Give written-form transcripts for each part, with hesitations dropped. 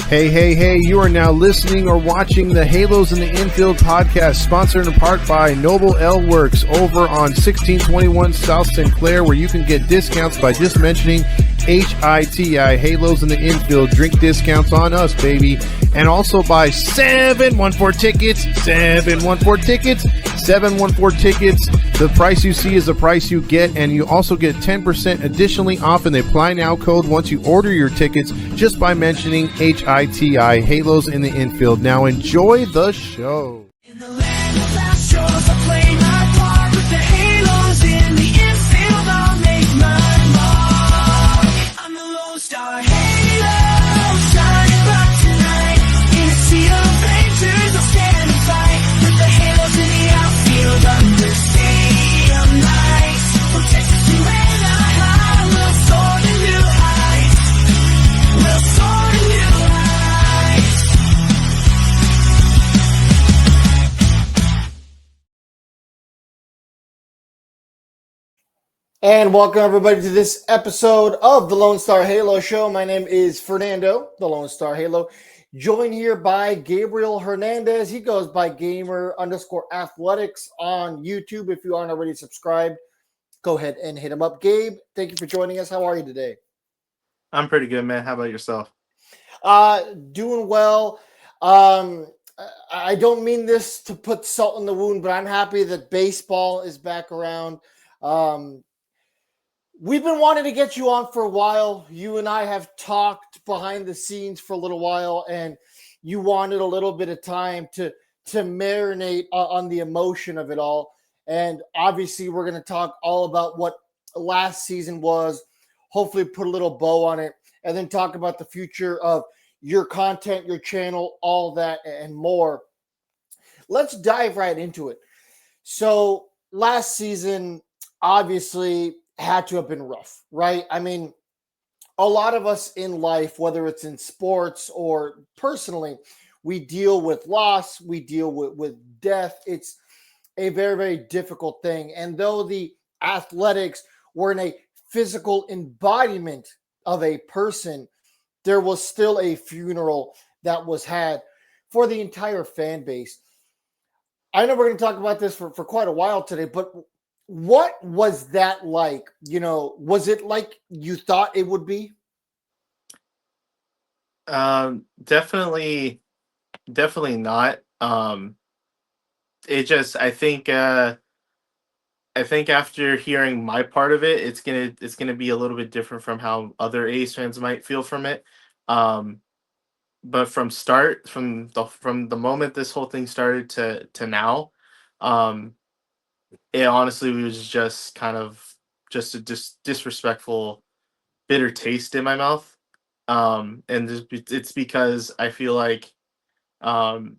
Hey, hey, hey, you are now listening or watching the Halos in the Infield podcast, sponsored in part by Noble L Works over on 1621 South Sinclair, where you can get discounts by just mentioning HITI, Halos in the Infield. Drink discounts on us, baby. And also by 714 Tickets, 714 Tickets, 714 Tickets. The price you see is the price you get, and you also get 10% additionally off in the Apply Now code once you order your tickets just by mentioning HITI, Halos in the Infield. Now enjoy the show. In the land of last shores, I play my part with the halos in the infield. I'll make my mark. I'm the Lone Star Halo, shining bright tonight. In a sea of rangers, I'll stand and fight with the halos in the outfield under stadium lights. From Texas to Anaheim, we'll soar to new heights. We'll soar to new heights. And welcome everybody to this episode of the Lone Star Halo Show. My name is Fernando, the Lone Star Halo, joined here by Gabriel Hernandez. He goes by gamer_athletics on YouTube. If you aren't already subscribed, go ahead and hit him up. Gabe, thank you for joining us. How are you today? I'm pretty good, man. How about yourself? Doing well. I don't mean this to put salt in the wound, but I'm happy that baseball is back around. We've been wanting to get you on for a while. You and I have talked behind the scenes for a little while, and you wanted a little bit of time to marinate on the emotion of it all. And obviously, we're going to talk all about what last season was, hopefully put a little bow on it, and then talk about the future of your content, your channel, all that and more. Let's dive right into it. So last season, obviously, had to have been rough, right? I mean, a lot of us in life, whether it's in sports or personally, we deal with loss, we deal with death. It's a very, very difficult thing. And though the athletics were in a physical embodiment of a person, there was still a funeral that was had for the entire fan base. I know we're going to talk about this for quite a while today, but what was that like? You know, was it like you thought it would be? Definitely not. It just I think after hearing my part of it, it's gonna be a little bit different from how other A's fans might feel from it. But from the moment this whole thing started to now, it honestly was just kind of just a disrespectful, bitter taste in my mouth. And it's because I feel like um,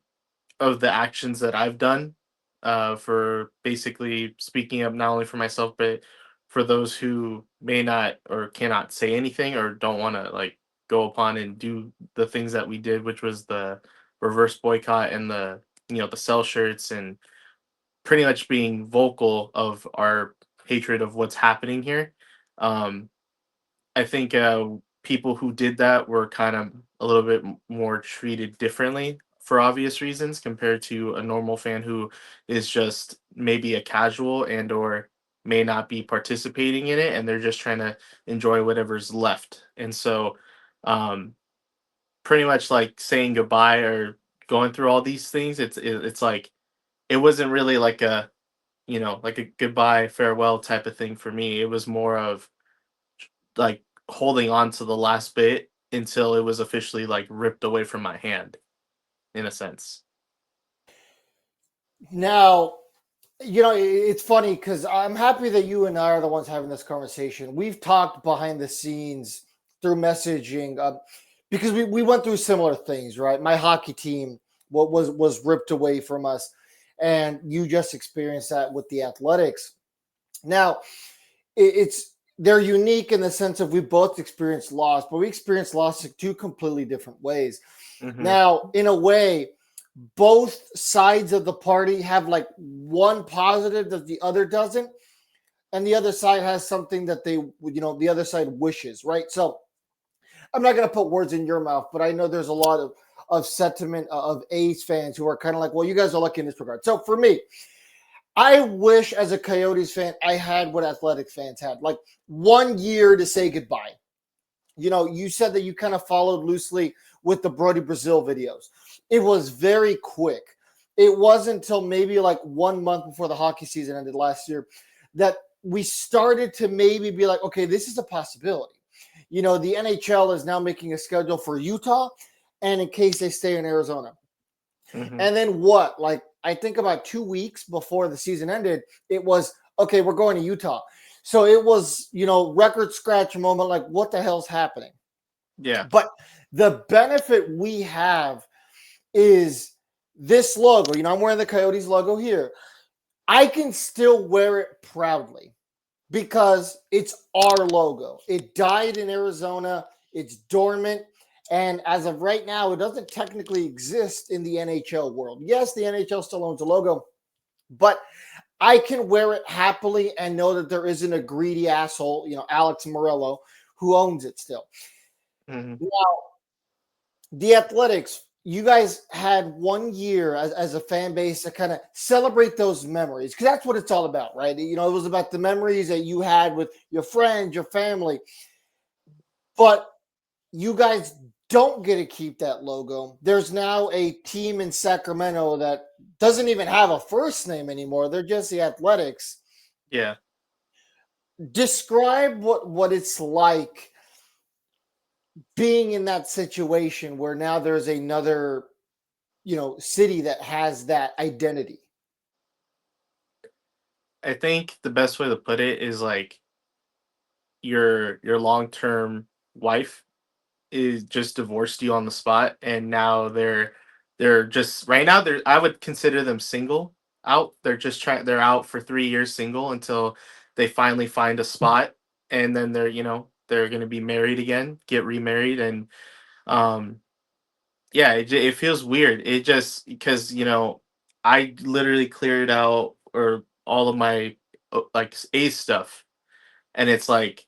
of the actions that I've done for basically speaking up not only for myself but for those who may not or cannot say anything or don't want to like go upon and do the things that we did, which was the reverse boycott and the sell shirts and pretty much being vocal of our hatred of what's happening here. Um, I think people who did that were kind of a little bit more treated differently for obvious reasons compared to a normal fan who is just maybe a casual and or may not be participating in it and they're just trying to enjoy whatever's left. And so pretty much like saying goodbye or going through all these things, it's like it wasn't really like a like a goodbye farewell type of thing for me. It was more of like holding on to the last bit until it was officially like ripped away from my hand in a sense. Now, you know, it's funny because I'm happy that you and I are the ones having this conversation. We've talked behind the scenes through messaging because we went through similar things, right? My hockey team was ripped away from us, and you just experienced that with the Athletics. Now, they're unique in the sense of we both experienced loss, but we experienced loss in two completely different ways. Mhm. Now, in a way, both sides of the party have like one positive that the other doesn't, and the other side has something that the other side wishes, right? So I'm not going to put words in your mouth, but I know there's a lot of sentiment of A's fans who are kind of like, well, you guys are lucky in this regard. So for me, I wish as a Coyotes fan, I had what Athletic fans had, like 1 year to say goodbye. You know, you said that you kind of followed loosely with the Brody Brazil videos. It was very quick. It wasn't until maybe like 1 month before the hockey season ended last year that we started to maybe be like, okay, this is a possibility. You know, the NHL is now making a schedule for Utah and in case they stay in Arizona. Hmm. And then what? Like, I think about 2 weeks before the season ended, it was, okay, we're going to Utah. So it was, you know, record scratch moment, like, what the hell's happening? Yeah. But the benefit we have is this logo. You know, I'm wearing the Coyotes logo here. I can still wear it proudly because it's our logo. It died in Arizona, it's dormant. And as of right now, it doesn't technically exist in the NHL world. Yes, the NHL still owns the logo, but I can wear it happily and know that there isn't a greedy asshole, you know, Alex Morello, who owns it still. Hmm. Now, the Athletics, you guys had 1 year as a fan base to kind of celebrate those memories because that's what it's all about, right? You know, it was about the memories that you had with your friends, your family. But you guys don't get to keep that logo. There's now a team in Sacramento that doesn't even have a first name anymore. They're just the Athletics. Yeah. Describe what it's like being in that situation where now there's another, you know, city that has that identity. I think the best way to put it is like your long-term wife is just divorced you on the spot, and now they're just right now they're I would consider them single out. They're out for 3 years single until they finally find a spot, and then they're gonna be married again, get remarried, and um yeah, it feels weird. It just because I literally cleared out or all of my like A stuff, and it's like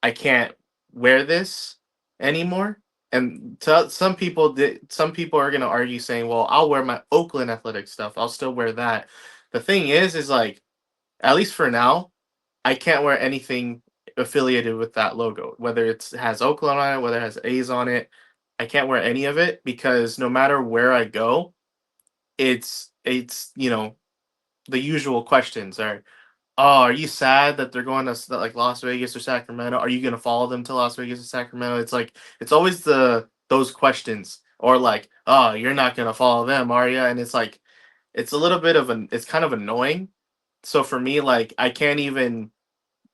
I can't wear this anymore. And some people are gonna argue saying, "Well, I'll wear my Oakland athletic stuff. I'll still wear that." The thing is like at least for now, I can't wear anything affiliated with that logo, whether it has Oakland on it, whether it has A's on it. I can't wear any of it because no matter where I go, it's the usual questions are, oh, are you sad that they're going to like Las Vegas or Sacramento? Are you going to follow them to Las Vegas or Sacramento? It's like it's always those questions, or like, oh, you're not going to follow them, are you? And it's like it's a little bit of it's kind of annoying. So for me, like I can't even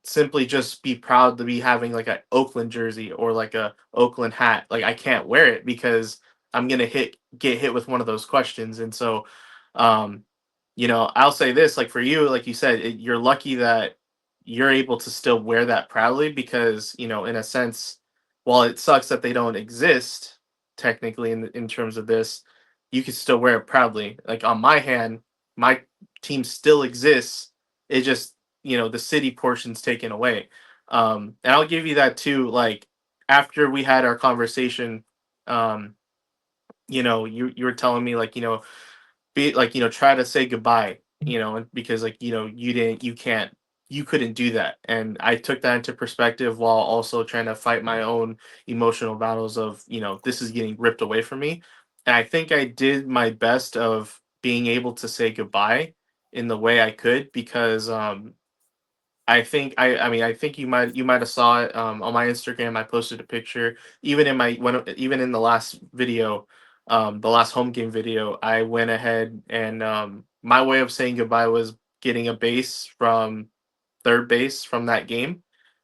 simply just be proud to be having like a Oakland jersey or like a Oakland hat. Like I can't wear it because I'm gonna get hit with one of those questions. And so, um, I'll say this: like for you, like you said, you're lucky that you're able to still wear that proudly because in a sense, while it sucks that they don't exist technically in terms of this, you can still wear it proudly. Like on my hand, my team still exists. It just the city portion's taken away. And I'll give you that too. Like after we had our conversation, um, you were telling me like be like try to say goodbye, and because like you couldn't do that, and I took that into perspective while also trying to fight my own emotional battles of this is getting ripped away from me, and I think I did my best of being able to say goodbye in the way I could because I think you might have saw it on my Instagram. I posted a picture. Even in the last video, the last home game video, I went ahead and my way of saying goodbye was getting a base from third base from that game.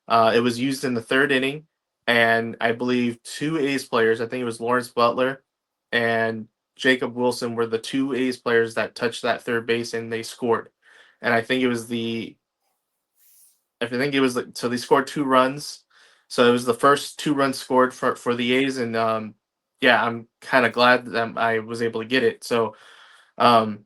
It was used in the third inning, and I believe two A's players. I think it was Lawrence Butler and Jacob Wilson were the two A's players that touched that third base and they scored. And I think it was like so they scored 2 runs. So it was the first 2 runs scored for the A's, and yeah, I'm kind of glad that I was able to get it. So um,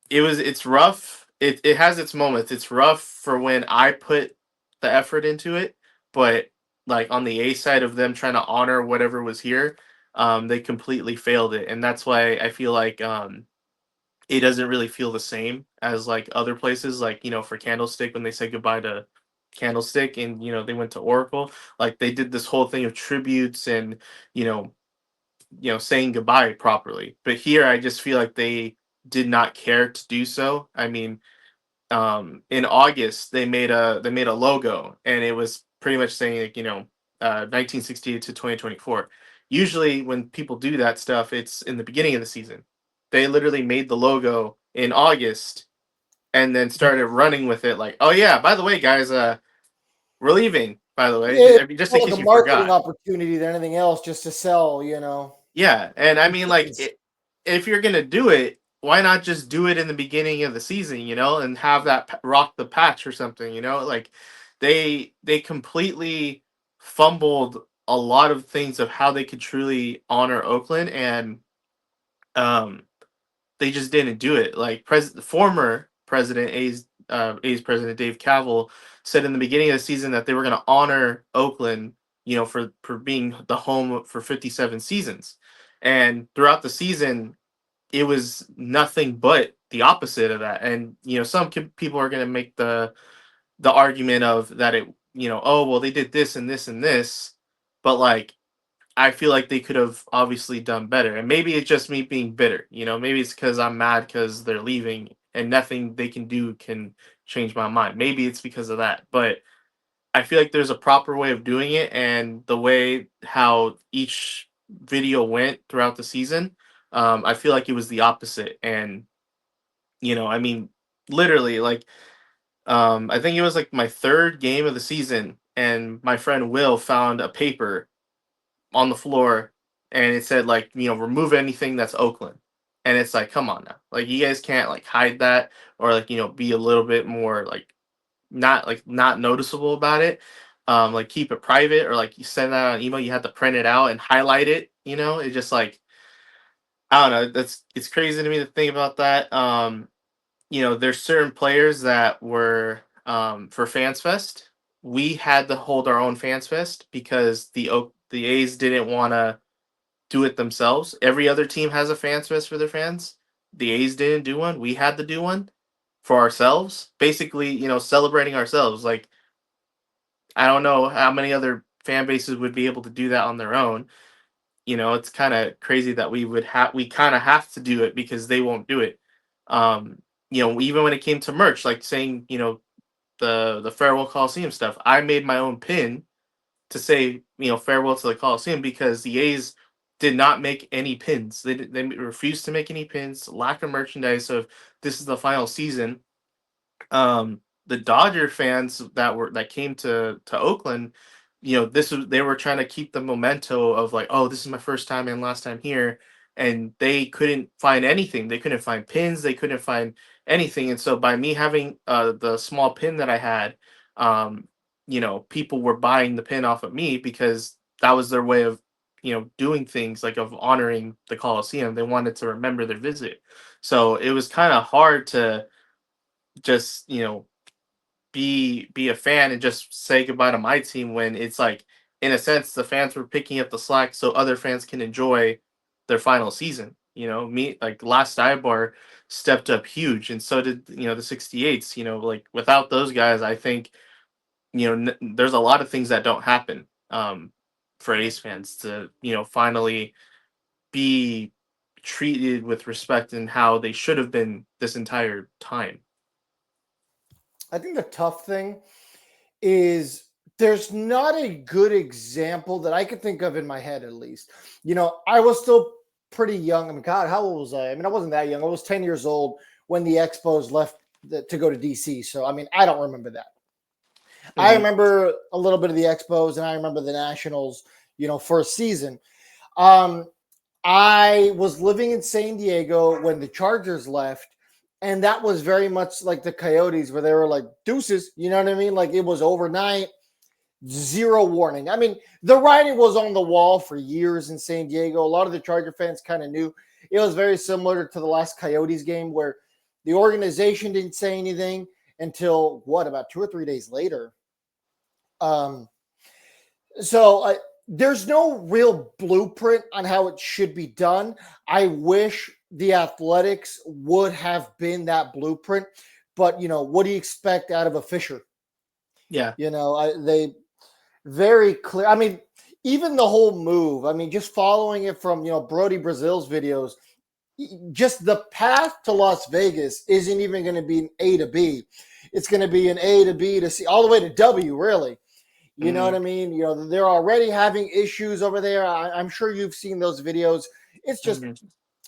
it's rough. It has its moments. It's rough for when I put the effort into it, but like on the A side of them trying to honor whatever was here, they completely failed it, and that's why I feel like it doesn't really feel the same as like other places, like for Candlestick when they said goodbye to Candlestick and they went to Oracle, like they did this whole thing of tributes and you know saying goodbye properly. But here, I just feel like they did not care to do so. I mean, in August they made a logo and it was pretty much saying like 1968 to 2024. Usually when people do that stuff, it's in the beginning of the season. They literally made the logo in August and then started running with it like, oh yeah, by the way guys, we're leaving, by the way. Yeah, I mean, just in more like case a you marketing forgot. opportunity than anything else, just to sell. Yeah, and I mean, like, It's- if you're gonna do it, why not just do it in the beginning of the season, and have that rock the patch or something, Like, they completely fumbled a lot of things of how they could truly honor Oakland, and um, they just didn't do it. Like, former president A's president Dave Cavill said in the beginning of the season that they were gonna honor Oakland, for being the home for 57 seasons. And throughout the season, it was nothing but the opposite of that. And some people are going to make the argument of that oh well, they did this and this and this, but like I feel like they could have obviously done better. And maybe it's just me being bitter. Maybe it's because I'm mad because they're leaving and nothing they can do can change my mind. Maybe it's because of that, but I feel like there's a proper way of doing it, and the way how each video went throughout the season, I feel like it was the opposite. And I mean, literally, like, I think it was like my third game of the season, and my friend Will found a paper on the floor, and it said like, remove anything that's Oakland, and it's like, come on now, like you guys can't like hide that or like be a little bit more like not noticeable about it. Like keep it private or like you send that on email, you have to print it out and highlight it. It's just like I don't know. It's crazy to me to think about that. There's certain players that were for Fans Fest. We had to hold our own Fans Fest because the A's didn't want to do it themselves. Every other team has a Fans Fest for their fans. The A's didn't do one. We had to do one for ourselves. Basically, celebrating ourselves. Like I don't know how many other fan bases would be able to do that on their own. It's kind of crazy that we kind of have to do it because they won't do it. Even when it came to merch, like saying, the farewell Coliseum stuff, I made my own pin to say, farewell to the Coliseum because the A's did not make any pins. They refused to make any pins, lack of merchandise of this is the final season. The Dodger fans that came to Oakland, they were trying to keep the memento of like, oh, this is my first time and last time here, and they couldn't find anything. They couldn't find pins. They couldn't find anything. And so by me having the small pin that I had, people were buying the pin off of me because that was their way of doing things like of honoring the Coliseum. They wanted to remember their visit. So it was kind of hard to just be a fan and just say goodbye to my team when it's like in a sense the fans were picking up the slack so other fans can enjoy their final season. Me like last Ibar stepped up huge and so did the 68s. Like without those guys, I think there's a lot of things that don't happen for Ace fans to finally be treated with respect and how they should have been this entire time. I think the tough thing is there's not a good example that I could think of in my head, at least. I was still pretty young. I mean, God, how old was I? I mean, I wasn't that young. I was 10 years old when the Expos left to go to DC. So, I mean, I don't remember that. I Mhm. remember a little bit of the Expos and I remember the Nationals, first season. Um, I was living in San Diego when the Chargers left, and that was very much like the Coyotes, where they were like deuces. You know what I mean? Like it was overnight, zero warning. I mean, the writing was on the wall for years in San Diego. A lot of the Charger fans kind of knew. It was very similar to the last Coyotes game where the organization didn't say anything until about 2 or 3 days later. Um, So there's no real blueprint on how it should be done. I wish the Athletics would have been that blueprint, but what do you expect out of a Fisher? Yeah. They very clear. I mean, even the whole move. I mean, just following it from Brody Brazil's videos, just the path to Las Vegas isn't even going to be an A to B. It's going to be an A to B to C, all the way to W, really. You know what Hmm. I mean? They're already having issues over there. I'm sure you've seen those videos. It's just, Hmm.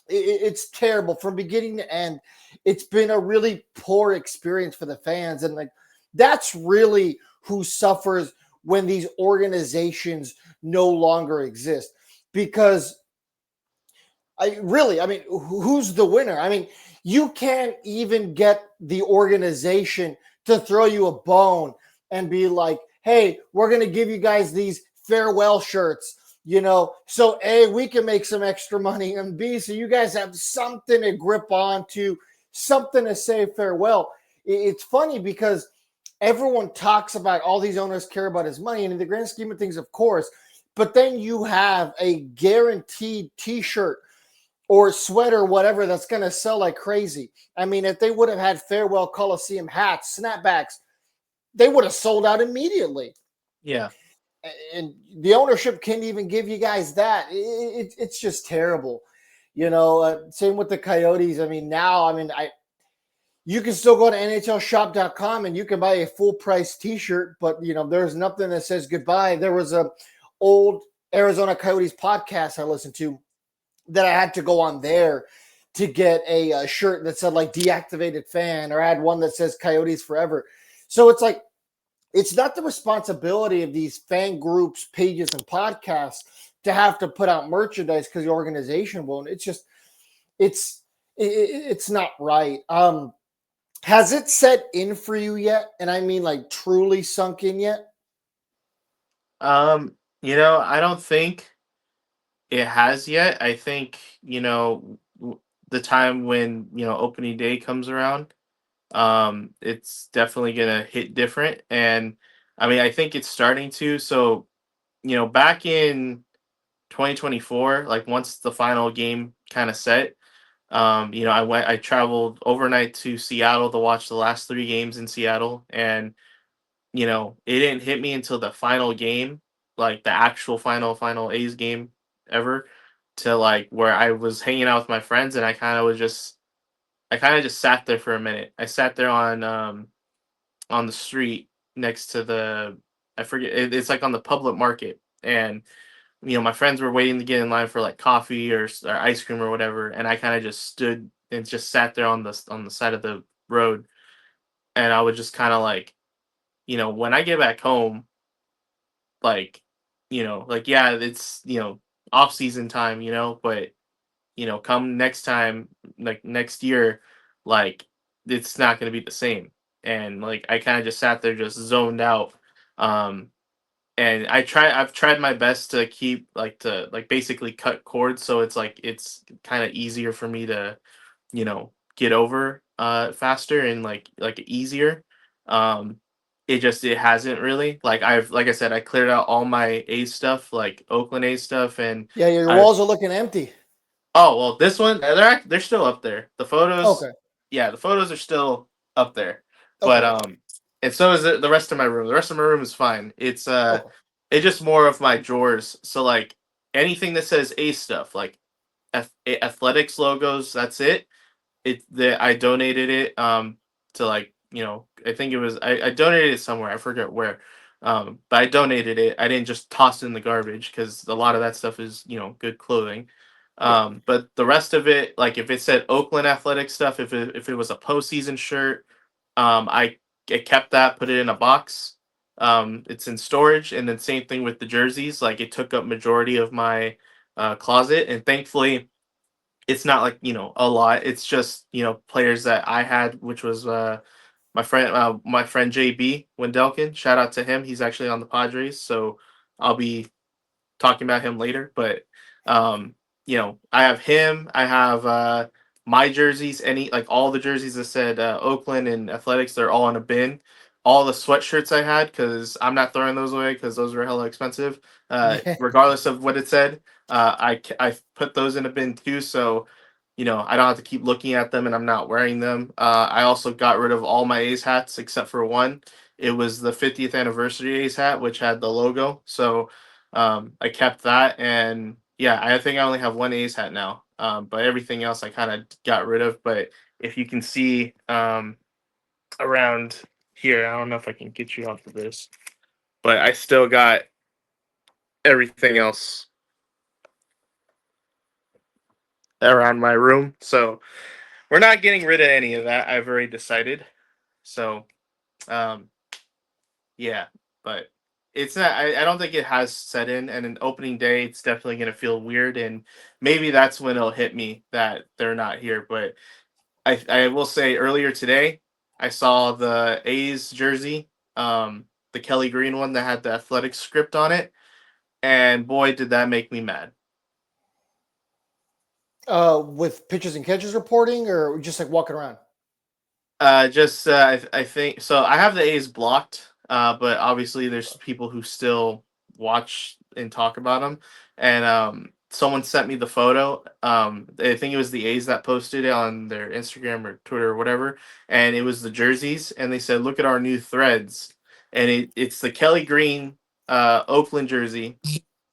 it's terrible from beginning to end. It's been a really poor experience for the fans. And like, that's really who suffers when these organizations no longer exist. Because I mean, who's the winner? I mean, you can't even get the organization to throw you a bone and be like, hey, we're going to give you guys these farewell shirts, so A, we can make some extra money, and B, so you guys have something to grip on to, something to say farewell. It's funny because everyone talks about all these owners care about his money, and in the grand scheme of things, of course, but then you have a guaranteed t-shirt or sweater, whatever, that's going to sell like crazy. I mean, if they would have had farewell Coliseum hats, snapbacks, they would have sold out immediately. Yeah. And the ownership can't even give you guys that. It's just terrible. Same with the Coyotes. I mean, now, you can still go to NHLshop.com and you can buy a full price T-shirt, but there's nothing that says goodbye. There was a old Arizona Coyotes podcast I listened to that I had to go on there to get a shirt that said like deactivated fan, or I had one that says Coyotes forever. So it's like, it's not the responsibility of these fan groups, pages, and podcasts to have to put out merchandise because the organization won't. It's just, it's not right. Has it set in for you yet? And I mean, like, truly sunk in yet? Um, I don't think it has yet. I think, the time when, opening day comes around, it's definitely gonna hit different. And I mean, I think it's starting to. So, back in 2024, like once the final game kind of set, I traveled overnight to Seattle to watch the last three games in Seattle, and it didn't hit me until the final game, like the actual final A's game ever, to like where I was hanging out with my friends, and I kind of just sat there for a minute. I sat there on the street next to I forget, it's like on the public market, and my friends were waiting to get in line for like coffee or ice cream or whatever, and I kind of just stood and just sat there on the side of the road, and I was just kind of like, when I get back home, like, like, yeah, it's, off season time, but come next time, like next year, like it's not going to be the same. And like I kind of just sat there just zoned out. um and I've tried my best to keep like to like basically cut cords, so it's like it's kind of easier for me to get over faster and like easier. um it hasn't really, like, like I said, I cleared out all my A stuff, like Oakland A stuff, and Yeah, your I've walls are looking empty. oh, well, this one, they're still up there. The photos, Okay. yeah, the photos are still up there. But Okay. and so is the rest of my room. The rest of my room is fine. Okay. It's just more of my drawers. So like anything that says A stuff, like athletics logos, that's it. I donated it to, like, I think it was, I donated it somewhere. I forget where. But I donated it. I didn't just toss it in the garbage because a lot of that stuff is, good clothing. Yeah. But the rest of it, like if it said Oakland athletic stuff, if it was a postseason shirt, I kept that, put it in a box. It's in storage, and then same thing with the jerseys. Like it took up majority of my closet, and thankfully it's not like, a lot. It's just, players that I had, which was my friend JB Wendelkin. Shout out to him. He's actually on the Padres, so I'll be talking about him later. But I have him. I have my jerseys, any like all the jerseys that said Oakland and Athletics. They're all in a bin. all the sweatshirts I had, because I'm not throwing those away because those were hella expensive. Yeah. Regardless of what it said, I put those in a bin too, so I don't have to keep looking at them and I'm not wearing them. I also got rid of all my A's hats except for one. It was the 50th anniversary A's hat, which had the logo. So I kept that, and yeah, I think I only have one A's hat now. But everything else I kind of got rid of. But if you can see around here, I don't know if I can get you off of this, but I still got everything else around my room. So we're not getting rid of any of that. I've already decided. So um, yeah, but it's not. I don't think it has set in. And an opening day, it's definitely gonna feel weird, and maybe that's when it'll hit me that they're not here. But I will say earlier today, I saw the A's jersey, the Kelly Green one that had the athletic script on it, and boy, did that make me mad. With pitchers and catchers reporting, or just like walking around? I think so. I have the A's blocked, but obviously there's people who still watch and talk about them. And someone sent me the photo. I think it was the A's that posted it on their Instagram or Twitter or whatever, and it was the jerseys. And they said, "Look at our new threads," and it's the Kelly Green Oakland jersey,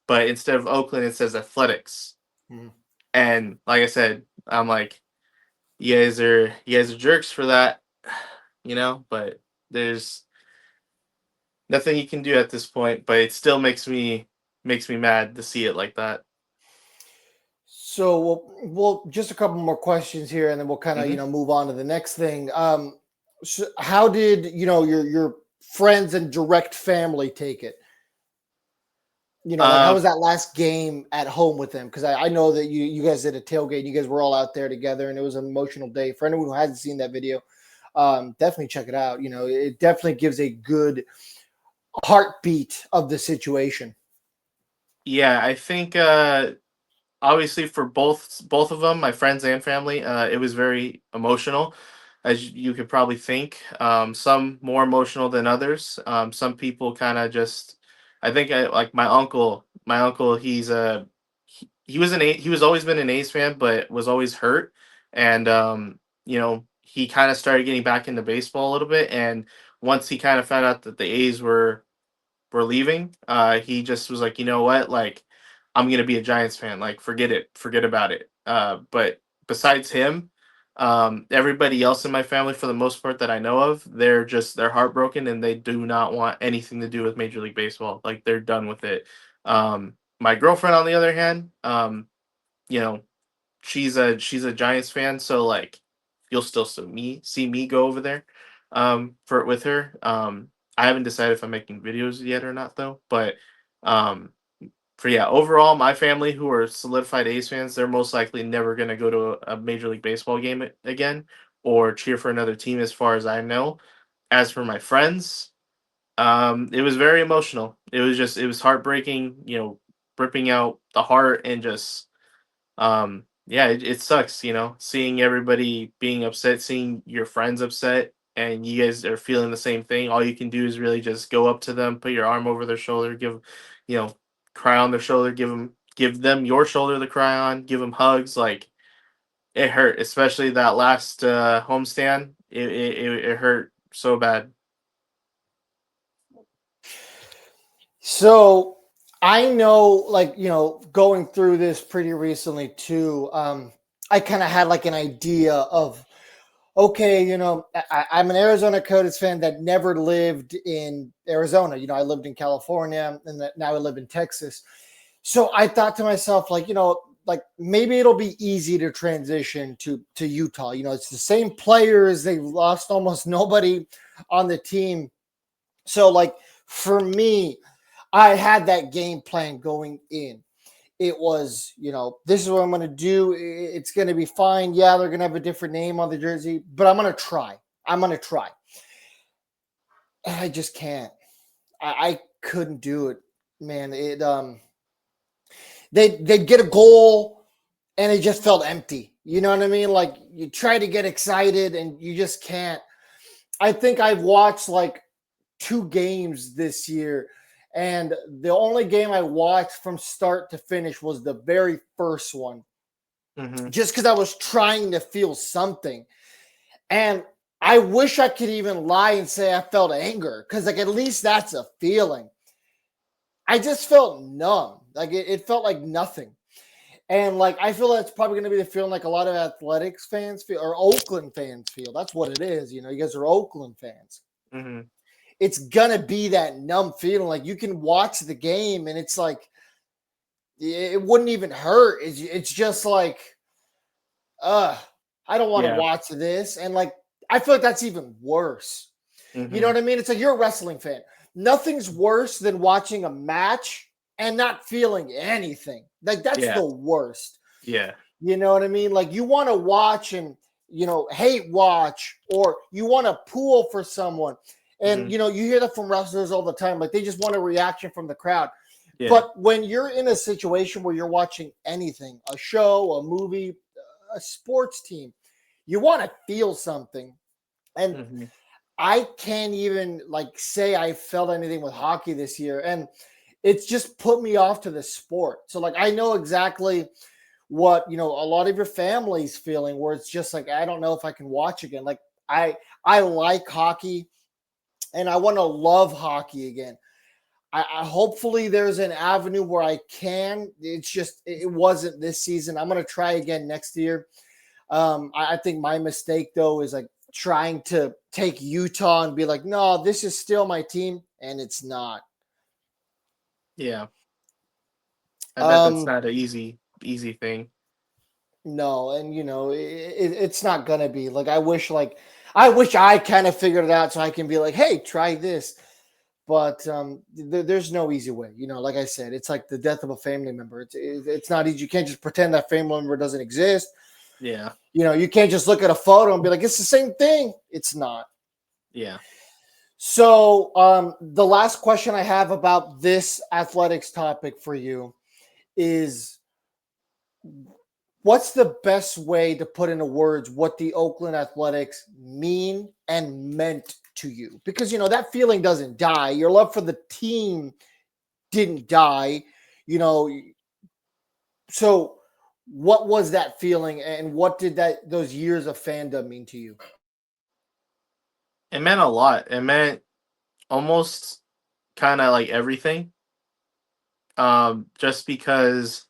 but instead of Oakland, it says Athletics. Mhm. And like I said, I'm like, you guys are jerks for that, but there's nothing you can do at this point, but it still makes me mad to see it like that. So we'll just a couple more questions here, and then we'll kind of Hmm. move on to the next thing. So how did your friends and direct family take it? Like how uh was that last game at home with them? Because I know that you guys did a tailgate, and you guys were all out there together, and it was an emotional day. For anyone who hasn't seen that video, definitely check it out. It definitely gives a good heartbeat of the situation. yeah, I think obviously for both of them, my friends and family, it was very emotional, as you could probably think. Some more emotional than others. Some people kind of just, I think, like my uncle. My uncle, he was always been an A's fan, but was always hurt, and he kind of started getting back into baseball a little bit. And once he kind of found out that the A's were leaving, he just was like, you know what, like I'm gonna be a Giants fan. Like forget it, forget about it. But besides him, everybody else in my family, for the most part that I know of, they're heartbroken and they do not want anything to do with Major League Baseball. Like they're done with it. My girlfriend, on the other hand, you know, she's a Giants fan, so like you'll still see me go over there for with her. I haven't decided if I'm making videos yet or not though, but um for yeah, overall my family who are solidified A's fans, they're most likely never going to go to a Major League Baseball game again or cheer for another team as far as I know. As for my friends, it was very emotional. It was heartbreaking, ripping out the heart, and just yeah, it sucks, seeing everybody being upset, seeing your friends upset, and you guys are feeling the same thing. All you can do is really just go up to them, put your arm over their shoulder, you know cry on their shoulder, give them your shoulder to cry on, give them hugs. Like it hurt, especially that last homestand. It hurt so bad. So I know, like, going through this pretty recently too, I kind of had like an idea of, okay, I'm an Arizona Coyotes fan that never lived in Arizona. I lived in California, and now I live in Texas. So I thought to myself, like, like maybe it'll be easy to transition to Utah. It's the same players. They lost almost nobody on the team. So like for me, I had that game plan going in. It was, this is what I'm going to do. It's going to be fine. Yeah, they're going to have a different name on the jersey, but I'm going to try. I'm going to try. And I just can't. I couldn't do it, man. They'd get a goal and it just felt empty. You know what I mean? Like you try to get excited and you just can't. I think I've watched like 2 games this year, and the only game I watched from start to finish was the very first one, Mm-hmm. just because I was trying to feel something. And I wish I could even lie and say I felt anger, because like at least that's a feeling. I just felt numb. Like it felt like nothing. And like I feel that's probably going to be the feeling like a lot of athletics fans feel, or Oakland fans feel. That's what it is. You know, you guys are Oakland fans. Mm-hmm. It's gonna be that numb feeling. Like you can watch the game and it's like it wouldn't even hurt. It's just like, uh, I don't want to Yeah. watch this. And like I feel like that's even worse. You know Mm-hmm. what I mean? It's like you're a wrestling fan. Nothing's worse than watching a match and not feeling anything. Like that's Yeah. the worst. Yeah. You know what I mean? Like you want to watch and hate watch, or you want to pull for someone. Mm-hmm. And you hear that from wrestlers all the time. Like they just want a reaction from the crowd. Yeah. But when you're in a situation where you're watching anything, a show, a movie, a sports team, you want to feel something. And Mm-hmm. I can't even like say I felt anything with hockey this year. And it's just put me off to the sport. So like I know exactly what a lot of your family's feeling, where it's just like I don't know if I can watch again. Like I like hockey and I want to love hockey again. I hopefully there's an avenue where I can. It's just it wasn't this season. I'm gonna try again next year. I think my mistake though is like trying to take Utah and be like, no, this is still my team, and it's not. Yeah. I bet that's Um, not an easy thing. no, and it's not gonna be like I wish I kind of figured it out so I can be like, hey, try this. But there's no easy way. Like I said, it's like the death of a family member. It's not easy. You can't just pretend that family member doesn't exist. Yeah. You can't just look at a photo and be like, it's the same thing. It's not. Yeah. So the last question I have about this athletics topic for you is, what's the best way to put into words what the Oakland Athletics mean and meant to you? Because that feeling doesn't die. Your love for the team didn't die. You know, so what was that feeling, and what did those years of fandom mean to you? It meant a lot. It meant almost kind of like everything. Just because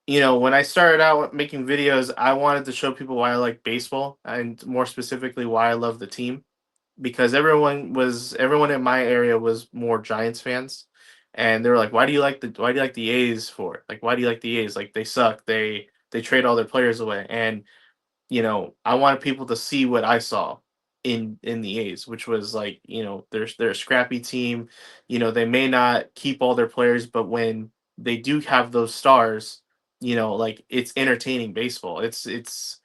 when I started out making videos, I wanted to show people why I like baseball, and more specifically why I love the team, because everyone in my area was more Giants fans, and they were like, why do you like the A's for? Like, why do you like the A's? Like, they suck. They trade all their players away. And I wanted people to see what I saw in the A's, which was like, they're a scrappy team. They may not keep all their players, but when they do have those stars, like, it's entertaining baseball. It's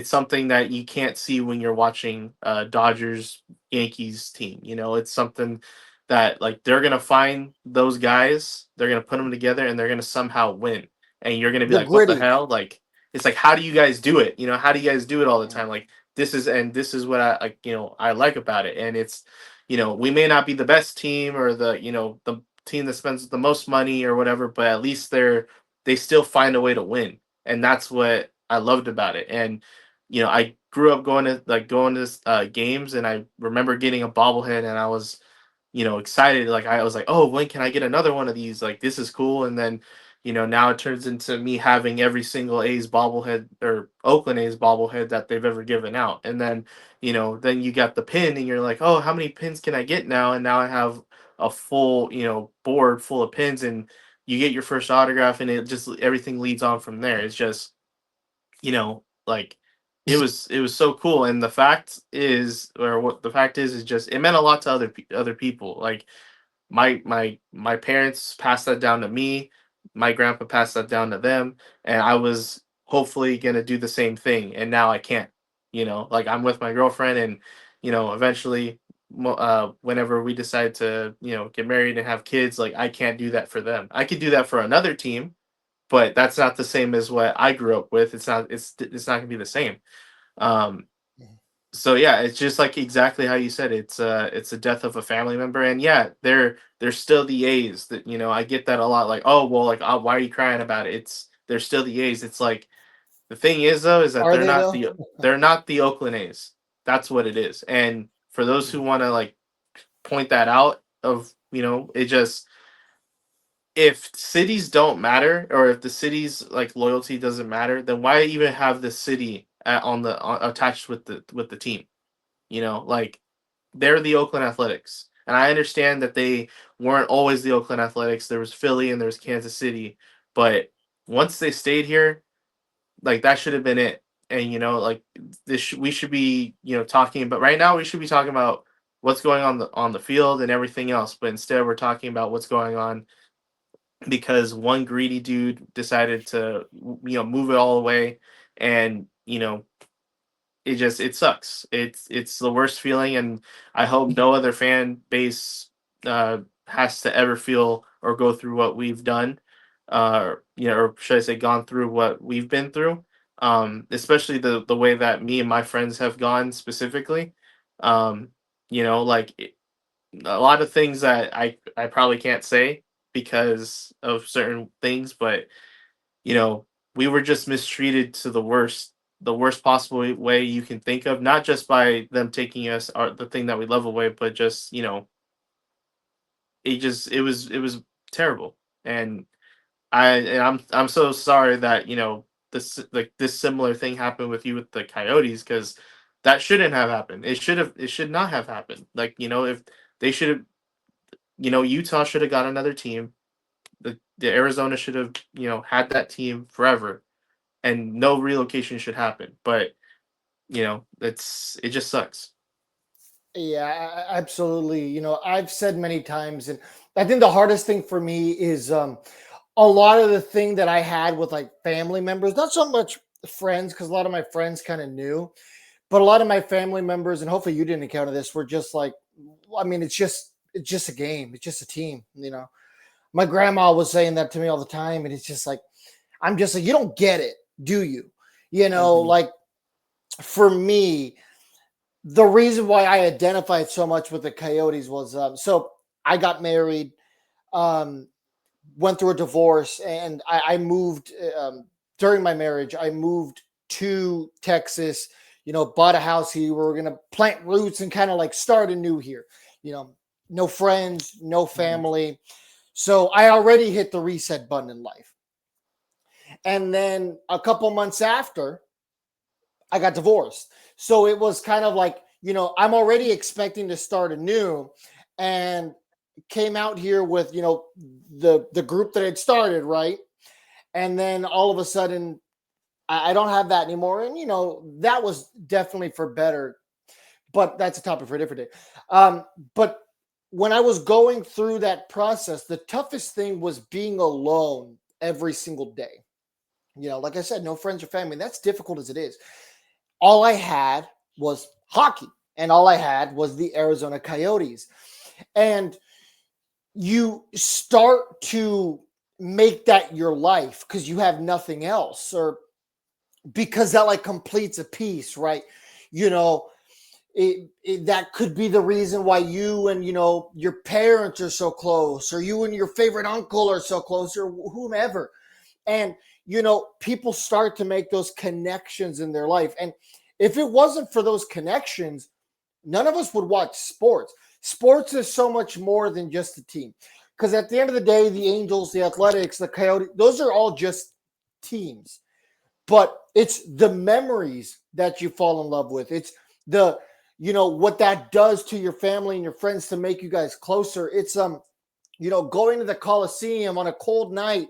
something that you can't see when you're watching Dodgers Yankees team. It's something that, like, they're gonna find those guys, they're gonna put them together, and they're gonna somehow win. And you're gonna be The like, what the gritty. hell? Like, it's like, how do you guys do it? How do you guys do it all the Yeah. time? Like, this is what I like, I like about it. And it's, we may not be the best team, or the team that spends the most money or whatever, but at least they still find a way to win. And that's what I loved about it. And I grew up going to games, and I remember getting a bobblehead, and I was excited. Like, I was like, oh, when can I get another one of these? Like, this is cool. And then, now it turns into me having every single A's bobblehead, or Oakland A's bobblehead, that they've ever given out. And then, then you got the pin, and you're like, oh, how many pins can I get now? And now I have a full, board full of pins, and you get your first autograph, and it just, everything leads on from there. It's just, like, it was so cool. And the fact is, or what the fact is just, it meant a lot to other people. Like, my parents passed that down to me, my grandpa passed that down to them, and I was hopefully gonna do the same thing, and now I can't. Like, I'm with my girlfriend, and eventually, whenever we decide to get married and have kids, like, I can't do that for them. I could do that for another team, but that's not the same as what I grew up with. It's not gonna be the same. um So yeah, it's just like exactly how you said. It's a death of a family member, and yeah, they're still the A's. That I get that a lot. Like, oh well, like why are you crying about it? They're still the A's. It's like the thing is though is that Are they though? they're not the Oakland A's. That's what it is. And for those who want to like point that out, of it just, if cities don't matter, or if the city's like loyalty doesn't matter, then why even have the city attached with the team? Like, they're the Oakland Athletics. And I understand that they weren't always the Oakland Athletics. There was Philly and there was Kansas City. But once they stayed here, like that should have been it. And like we should be, talking about, right now we should be talking about what's going on the field and everything else. But instead we're talking about what's going on because one greedy dude decided to move it all away. And it sucks. It's the worst feeling, and I hope no other fan base has to ever feel or go through what we've done, or should I say, gone through what we've been through. Especially the way that me and my friends have gone specifically. Um, like a lot of things that I probably can't say because of certain things, but you know, we were just mistreated to the worst possible way you can think of, not just by them taking us the thing that we love away, but just, it was terrible. And I'm so sorry that, this similar thing happened with you with the Coyotes, because that shouldn't have happened. It should not have happened. Like, if they should have, Utah should have got another team. The Arizona should have, had that team forever, and no relocation should happen. But it just sucks. Yeah, absolutely. I've said many times, and I think the hardest thing for me is a lot of the thing that I had with like family members, not so much friends, because a lot of my friends kind of knew, but a lot of my family members, and hopefully you didn't encounter this, were just like, I mean, it's just a game, it's just a team. My grandma was saying that to me all the time, and it's just like, I'm just like, you don't get it, do you? Mhm. Like for me, the reason why I identified so much with the Coyotes was so I got married, um, went through a divorce, and I moved during my marriage. I moved to Texas, bought a house here. We were going to plant roots and kind of like start anew here. You know, no friends, no Mhm. family. So I already hit the reset button in life. And then a couple months after, I got divorced. So it was kind of like, I'm already expecting to start anew, and came out here with, the group that had started, right? And then all of a sudden I don't have that anymore. And that was definitely for better, but that's a topic for a different day. But when I was going through that process, the toughest thing was being alone every single day. Like I said, no friends or family. That's difficult as it is. All I had was hockey, and all I had was the Arizona Coyotes. And you start to make that your life because you have nothing else, or because that like completes a piece, right? You know, that could be the reason why you and your parents are so close, or you and your favorite uncle are so close, or whomever. And people start to make those connections in their life. And if it wasn't for those connections, none of us would watch sports. Sports is so much more than just a team. Because at the end of the day, the Angels, the Athletics, the Coyotes, those are all just teams. But it's the memories that you fall in love with. It's the, what that does to your family and your friends to make you guys closer. It's going to the Coliseum on a cold night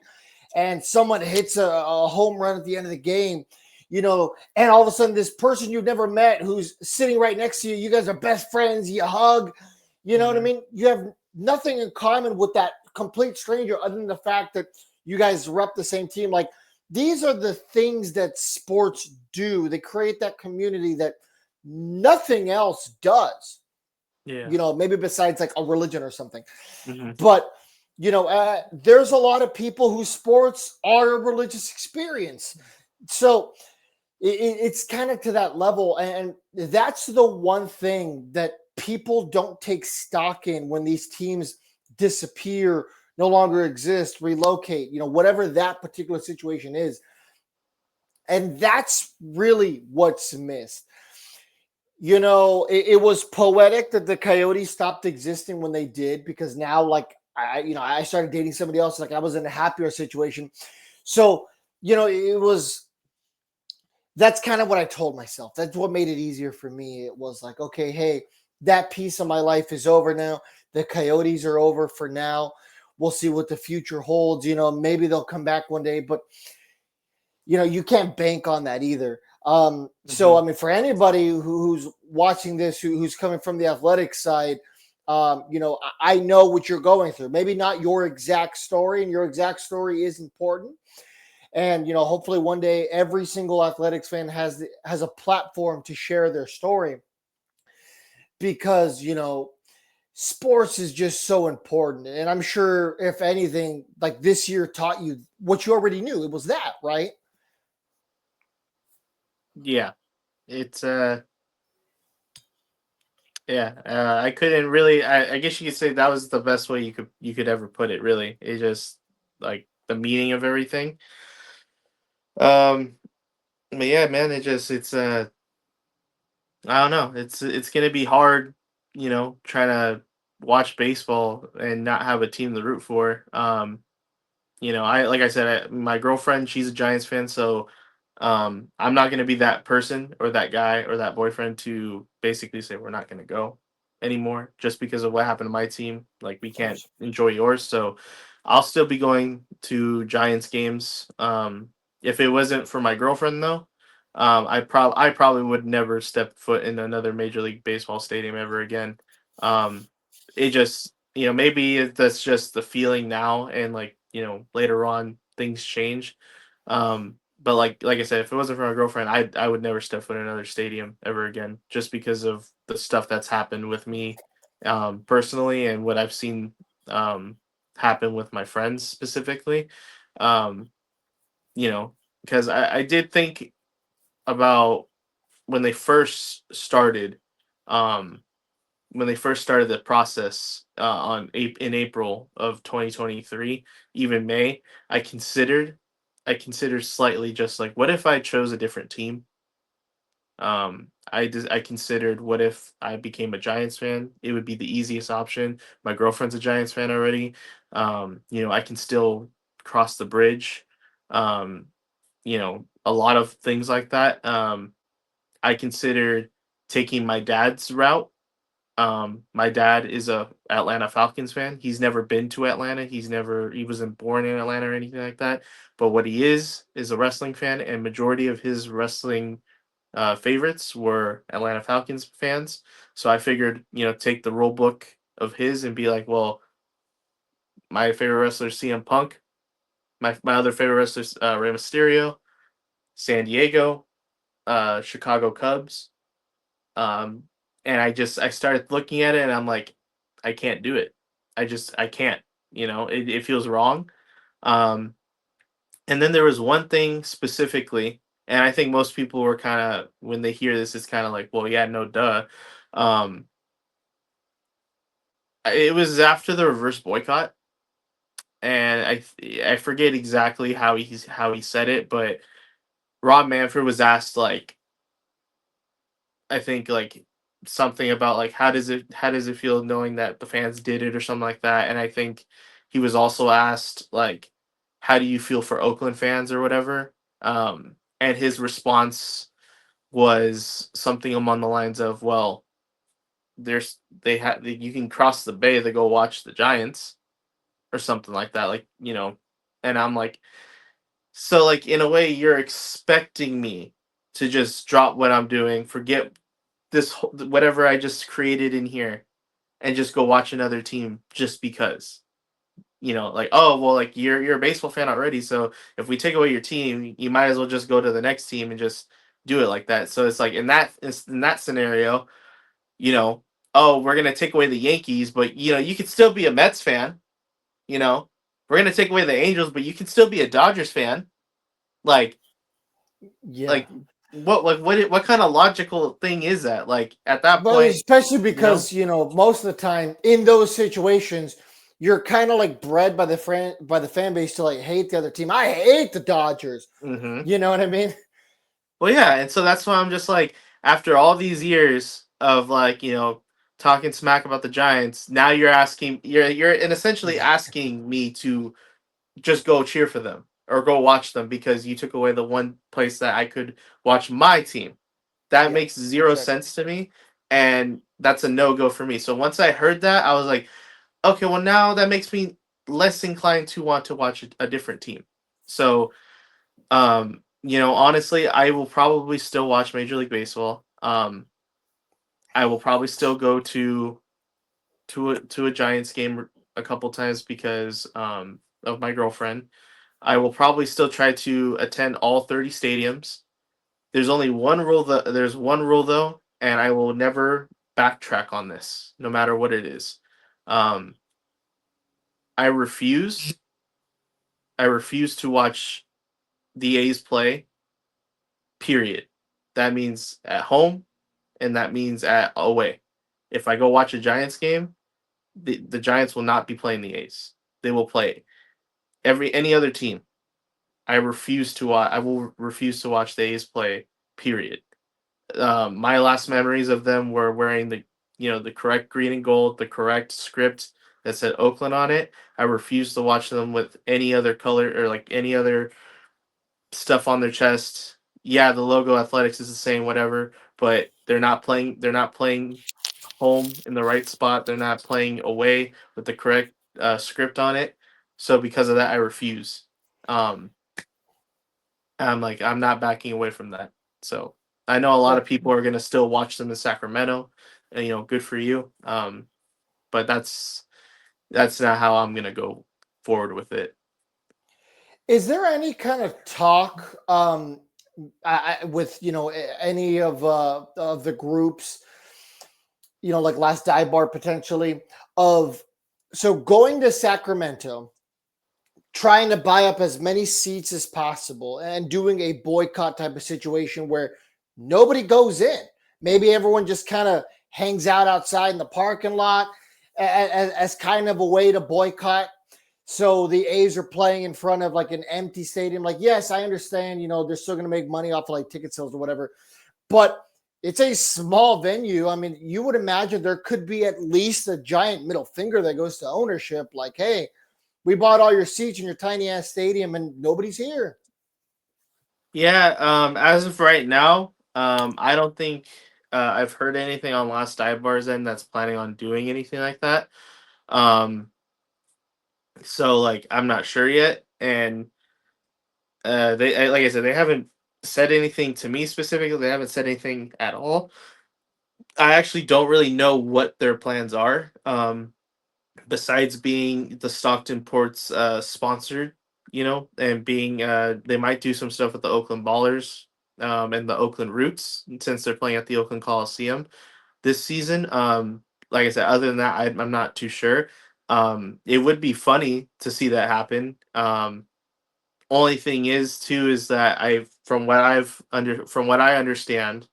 and someone hits a home run at the end of the game, and all of a sudden this person you've never met who's sitting right next to you, you guys are best friends, you hug, you know what I Mhm. mean? You have nothing in common with that complete stranger other than the fact that you guys rep the same team. Like, these are the things that sports do. They create that community that nothing else does, Yeah. maybe besides like a religion or something. Mhm. But there's a lot of people whose sports are a religious experience. So It's kind of to that level, and that's the one thing that people don't take stock in when these teams disappear, no longer exist, relocate, whatever that particular situation is. And that's really what's missed. It was poetic that the Coyotes stopped existing when they did, because now, like, I started dating somebody else, like I was in a happier situation. So, it was, that's kind of what I told myself. That's what made it easier for me. It was like, okay, hey, that piece of my life is over now. The Coyotes are over for now. We'll see what the future holds. Maybe they'll come back one day, but you can't bank on that either. So, I mean, for anybody who's watching this, who's coming from the athletic side, I know what you're going through. Maybe not your exact story, and your exact story is important. And hopefully one day every single athletics fan has a platform to share their story, because sports is just so important. And I'm sure, if anything, like this year taught you what you already knew. It was that, right? Yeah, it's yeah. I couldn't really. I guess you could say that was the best way you could ever put it. Really, it just like the meaning of everything. Um, but yeah, man, it's I don't know. It's gonna be hard, trying to watch baseball and not have a team to root for. I like I said, my girlfriend, she's a Giants fan, so I'm not gonna be that person or that guy or that boyfriend to basically say we're not gonna go anymore just because of what happened to my team. Like we Of can't course. enjoy yours, so I'll still be going to Giants games. If it wasn't for my girlfriend though, I probably would never step foot in another Major League Baseball stadium ever again. Um, it just maybe that's just the feeling now, and like later on things change. But like I said, if it wasn't for my girlfriend, I would never step foot in another stadium ever again, just because of the stuff that's happened with me, personally, and what I've seen um happen with my friends specifically. Um, you know, because I did think about when they first started, um when they first started the process, in April of 2023, even May, I considered slightly, just like, what if I chose a different team? I considered, what if I became a Giants fan? It would be the easiest option. My girlfriend's a Giants fan already. I can still cross the bridge. Um, a lot of things like that. I considered taking my dad's route. My dad is a Atlanta Falcons fan. He's never been to Atlanta. He wasn't born in Atlanta or anything like that. But what he is a wrestling fan, and majority of his wrestling favorites were Atlanta Falcons fans. So I figured, take the rule book of his and be like, well, my favorite wrestler is CM Punk. My other favorite wrestler is Rey Mysterio, San Diego, Chicago Cubs. Um, and I started looking at it, and I'm like, I can't do it. I can't. It feels wrong. Um, and then there was one thing specifically, and I think most people were kind of, when they hear this, it's kind of like, well, yeah, no, duh. Um, it was after the reverse boycott, and I forget exactly how he said it, but Rob Manfred was asked, like, I think, like, something about, like, how does it feel knowing that the fans did it or something like that, and I think he was also asked, like, how do you feel for Oakland fans or whatever, and his response was something along the lines of, well, you can cross the bay to go watch the Giants or something like that, like, and I'm like, so, like, in a way, you're expecting me to just drop what I'm doing, forget whatever I just created in here, and just go watch another team just because. Like, oh well, like, you're a baseball fan already, so if we take away your team, you might as well just go to the next team and just do it like that. So it's like, in that scenario, you know, oh, we're gonna take away the Yankees, but you could still be a Mets fan. You know, we're gonna take away the Angels, but you can still be a Dodgers fan. Like, Yeah. like what kind of logical thing is that? Like at that But point, especially you know. because, most of the time in those situations, you're kind of like bred by the fan base to like hate the other team. I hate the Dodgers. Hmm. You know what I mean? Well, yeah, and so that's why I'm just like, after all these years of like, talking smack about the Giants, now you're and essentially asking me to just go cheer for them or go watch them because you took away the one place that I could watch my team. That Yeah, makes zero exactly. sense to me, and that's a no go for me. So once I heard that, I was like, okay, well now that makes me less inclined to want to watch a different team. So honestly, I will probably still watch Major League Baseball. I will probably still go to a Giants game a couple times because of my girlfriend. I will probably still try to attend all 30 stadiums. There's one rule though, and I will never backtrack on this, no matter what it is. Um, I refuse. I refuse to watch the A's play. Period. That means at home, and that means at away. If I go watch a Giants game, the Giants will not be playing the A's. They will play any other team. I will refuse to watch the A's play. Period. My last memories of them were wearing the correct green and gold, the correct script that said Oakland on it. I refuse to watch them with any other color or like any other stuff on their chest. Yeah, the logo athletics is the same, whatever, but they're not playing. They're not playing home in the right spot. They're not playing away with the correct script on it. So because of that, I refuse. Um, I'm like, I'm not backing away from that. So I know a lot Yeah. of people are gonna still watch them in Sacramento, and good for you. But that's not how I'm gonna go forward with it. Is there any kind of talk with any of the groups, like Last Dive Bar potentially, of so going to Sacramento, trying to buy up as many seats as possible and doing a boycott type of situation where nobody goes in. Maybe everyone just kind of hangs out outside in the parking lot as kind of a way to boycott. So the A's are playing in front of like an empty stadium. Like, yes, I understand, they're still going to make money off of like ticket sales or whatever, but it's a small venue. I mean, you would imagine there could be at least a giant middle finger that goes to ownership. Like, hey, we bought all your seats in your tiny ass stadium and nobody's here. Yeah. As of right now, I don't think I've heard anything on Last Dive Bar's end that's planning on doing anything like that. Um, so like I'm not sure yet, and like I said, they haven't said anything to me specifically. They haven't said anything at all. I actually don't really know what their plans are. Besides being the Stockton Ports sponsored, and being they might do some stuff with the Oakland Ballers and the Oakland Roots since they're playing at the Oakland Coliseum this season. Like I said, other than that, I'm not too sure. It would be funny to see that happen. Only thing is too is that from what I understand,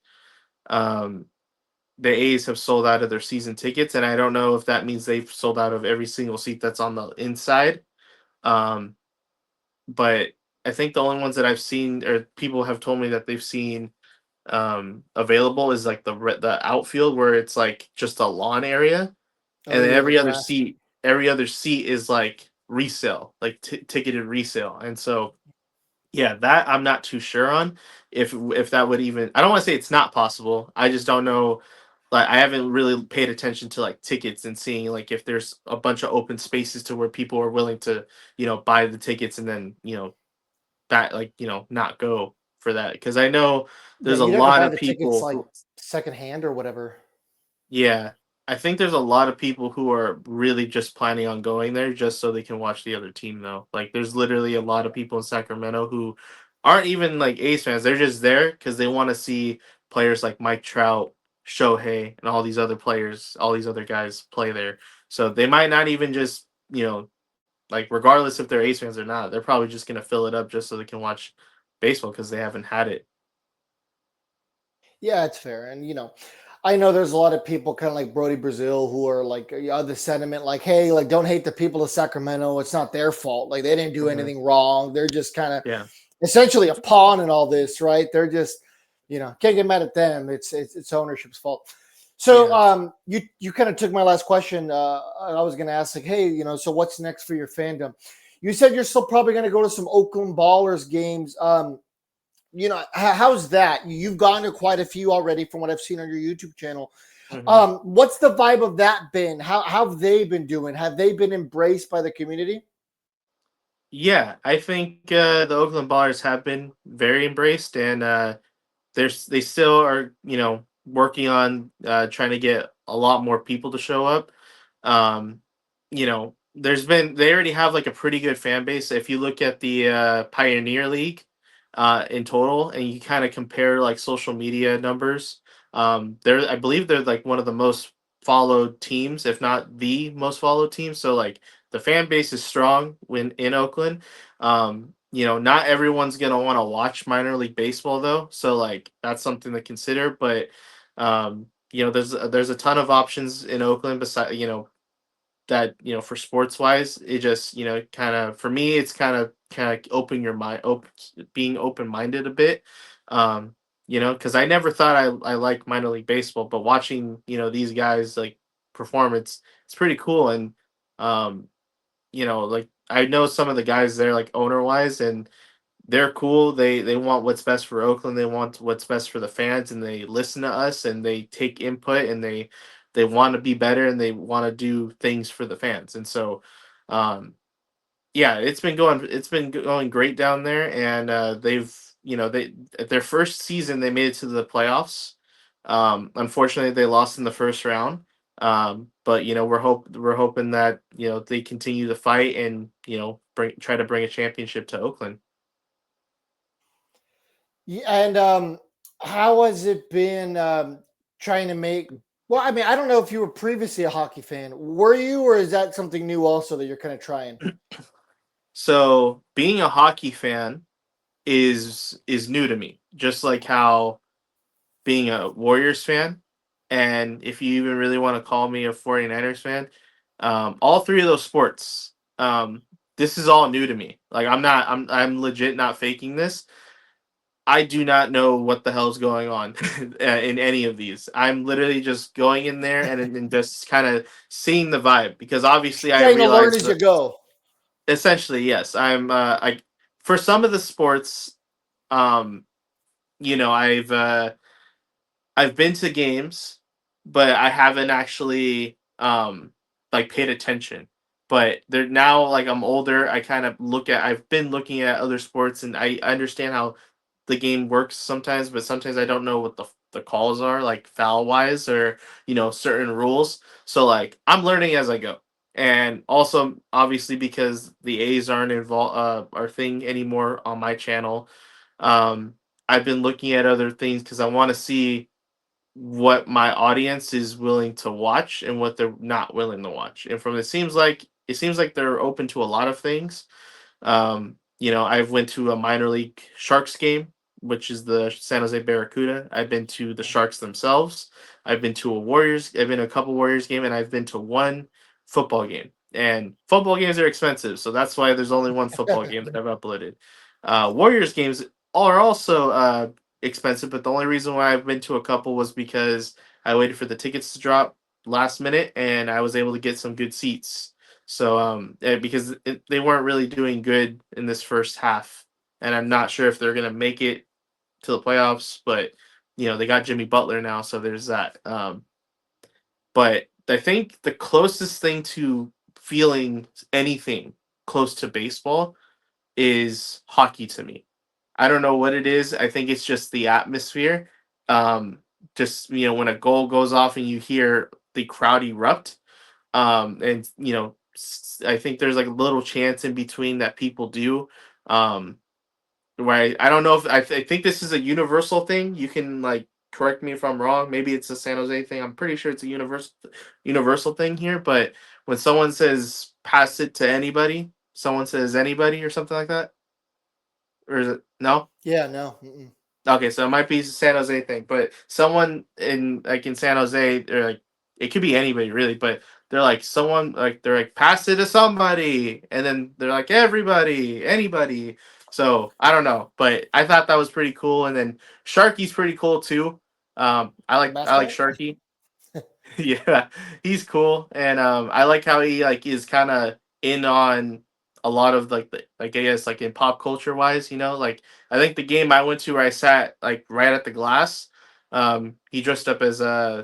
um, the A's have sold out of their season tickets, and I don't know if that means they've sold out of every single seat that's on the inside. Um, but I think the only ones that I've seen or people have told me that they've seen available is like the outfield where it's like just a lawn area, Oh, and then yeah, the grass. every other seat is like resale, like ticketed resale, and so yeah, that I'm not too sure on if that would even. I don't want to say it's not possible. I just don't know. Like I haven't really paid attention to like tickets and seeing like if there's a bunch of open spaces to where people are willing to buy the tickets and then that like not go for that because I know Yeah, there's a you'd have to lot buy of the tickets people like who. secondhand or whatever. Yeah, I think there's a lot of people who are really just planning on going there just so they can watch the other team though. Like there's literally a lot of people in Sacramento who aren't even like A's fans. They're just there because they want to see players like Mike Trout, Shohei, and all these other players, all these other guys play there. So they might not even just, like regardless if they're A's fans or not, they're probably just gonna fill it up just so they can watch baseball because they haven't had it. Yeah, it's fair. And I know there's a lot of people kind of like Brody Brazil who are like the sentiment like, hey, like don't hate the people of Sacramento. It's not their fault. Like they didn't do Hmm. anything wrong. They're just kind of Yeah. essentially a pawn in all this, right? They're just, can't get mad at them. It's ownership's fault. So Yeah. you kind of took my last question. I was gonna ask like, hey, so what's next for your fandom? You said you're still probably gonna go to some Oakland Ballers games. How's that? You've gone to quite a few already from what I've seen on your YouTube channel. Hmm. What's the vibe of that been? How have they been doing? Have they been embraced by the community? Yeah, I think the Oakland Ballers have been very embraced, and they still are, working on trying to get a lot more people to show up. Um, they already have like a pretty good fan base. If you look at the Pioneer League in total, and you kind of compare like social media numbers, I believe they're like one of the most followed teams, if not the most followed team. So like the fan base is strong when in Oakland. Not everyone's gonna want to watch minor league baseball though, so like that's something to consider. But there's a ton of options in Oakland besides that for sports wise. It just kind of for me it's kind of open your mind, being open minded a bit. Because I never thought I liked minor league baseball, but watching these guys like perform, it's pretty cool. And um like I know some of the guys there, like owner wise, and they're cool. They want what's best for Oakland. They want what's best for the fans, and they listen to us and they take input, and they want to be better, and they want to do things for the fans. And so, yeah, it's been going great down there, and they've they at their first season they made it to the playoffs. Unfortunately, they lost in the first round. But we're hoping that they continue to fight and try to bring a championship to Oakland. Yeah, and how has it been trying to make? Well, I mean, I don't know if you were previously a hockey fan. Were you, or is that something new also that you're kind of trying? So being a hockey fan is new to me, just like how being a Warriors fan, and if you even really want to call me a 49ers fan, all three of those sports, this is all new to me. Like I'm legit not faking this. I do not know what the hell's going on in any of these. I'm literally just going in there and just kind of seeing the vibe, because obviously I Trying to learn realize as you that go. essentially yes, I for some of the sports, um I've been to games, but I haven't actually like paid attention. But they're now, like, I'm older, I've been looking at other sports, and I understand how the game works sometimes, but sometimes I don't know what the calls are, like foul wise, or certain rules. So like I'm learning as I go. And also obviously because the A's aren't involved our thing anymore on my channel. Um I've been looking at other things because I want to see what my audience is willing to watch and what they're not willing to watch. And from it seems like they're open to a lot of things. I've went to a minor league Sharks game, which is the San Jose Barracuda. I've been to the Sharks themselves. I've been to a couple Warriors game, and I've been to one football game. And football games are expensive, so that's why there's only one football game that I've uploaded. Warriors games are also expensive, but the only reason why I've been to a couple was because I waited for the tickets to drop last minute, and I was able to get some good seats. So because they weren't really doing good in this first half, and I'm not sure if they're gonna make it to the playoffs. But they got Jimmy Butler now, so there's that. But I think the closest thing to feeling anything close to baseball is hockey to me. I don't know what it is. I think it's just the atmosphere. Um, just when a goal goes off and you hear the crowd erupt, and I think there's like a little chance in between that people do. Where I don't know if I think this is a universal thing. You can like correct me if I'm wrong. Maybe it's a San Jose thing. I'm pretty sure it's a universal thing here. But when someone says pass it to anybody, someone says anybody or something like that, or is it no? Yeah, no. Mm-mm. Okay, so it might be a San Jose thing, but someone in San Jose, they're like, it could be anybody really, but they're like someone like they're like pass it to somebody, and then they're like everybody, anybody. So I don't know, but I thought that was pretty cool, and then Sharky's pretty cool too. I like Mascot? Sharky. Yeah, he's cool, and I like how he like is kind of in on a lot of like the like I guess like in pop culture wise, like I think the game I went to where I sat like right at the glass, he dressed up as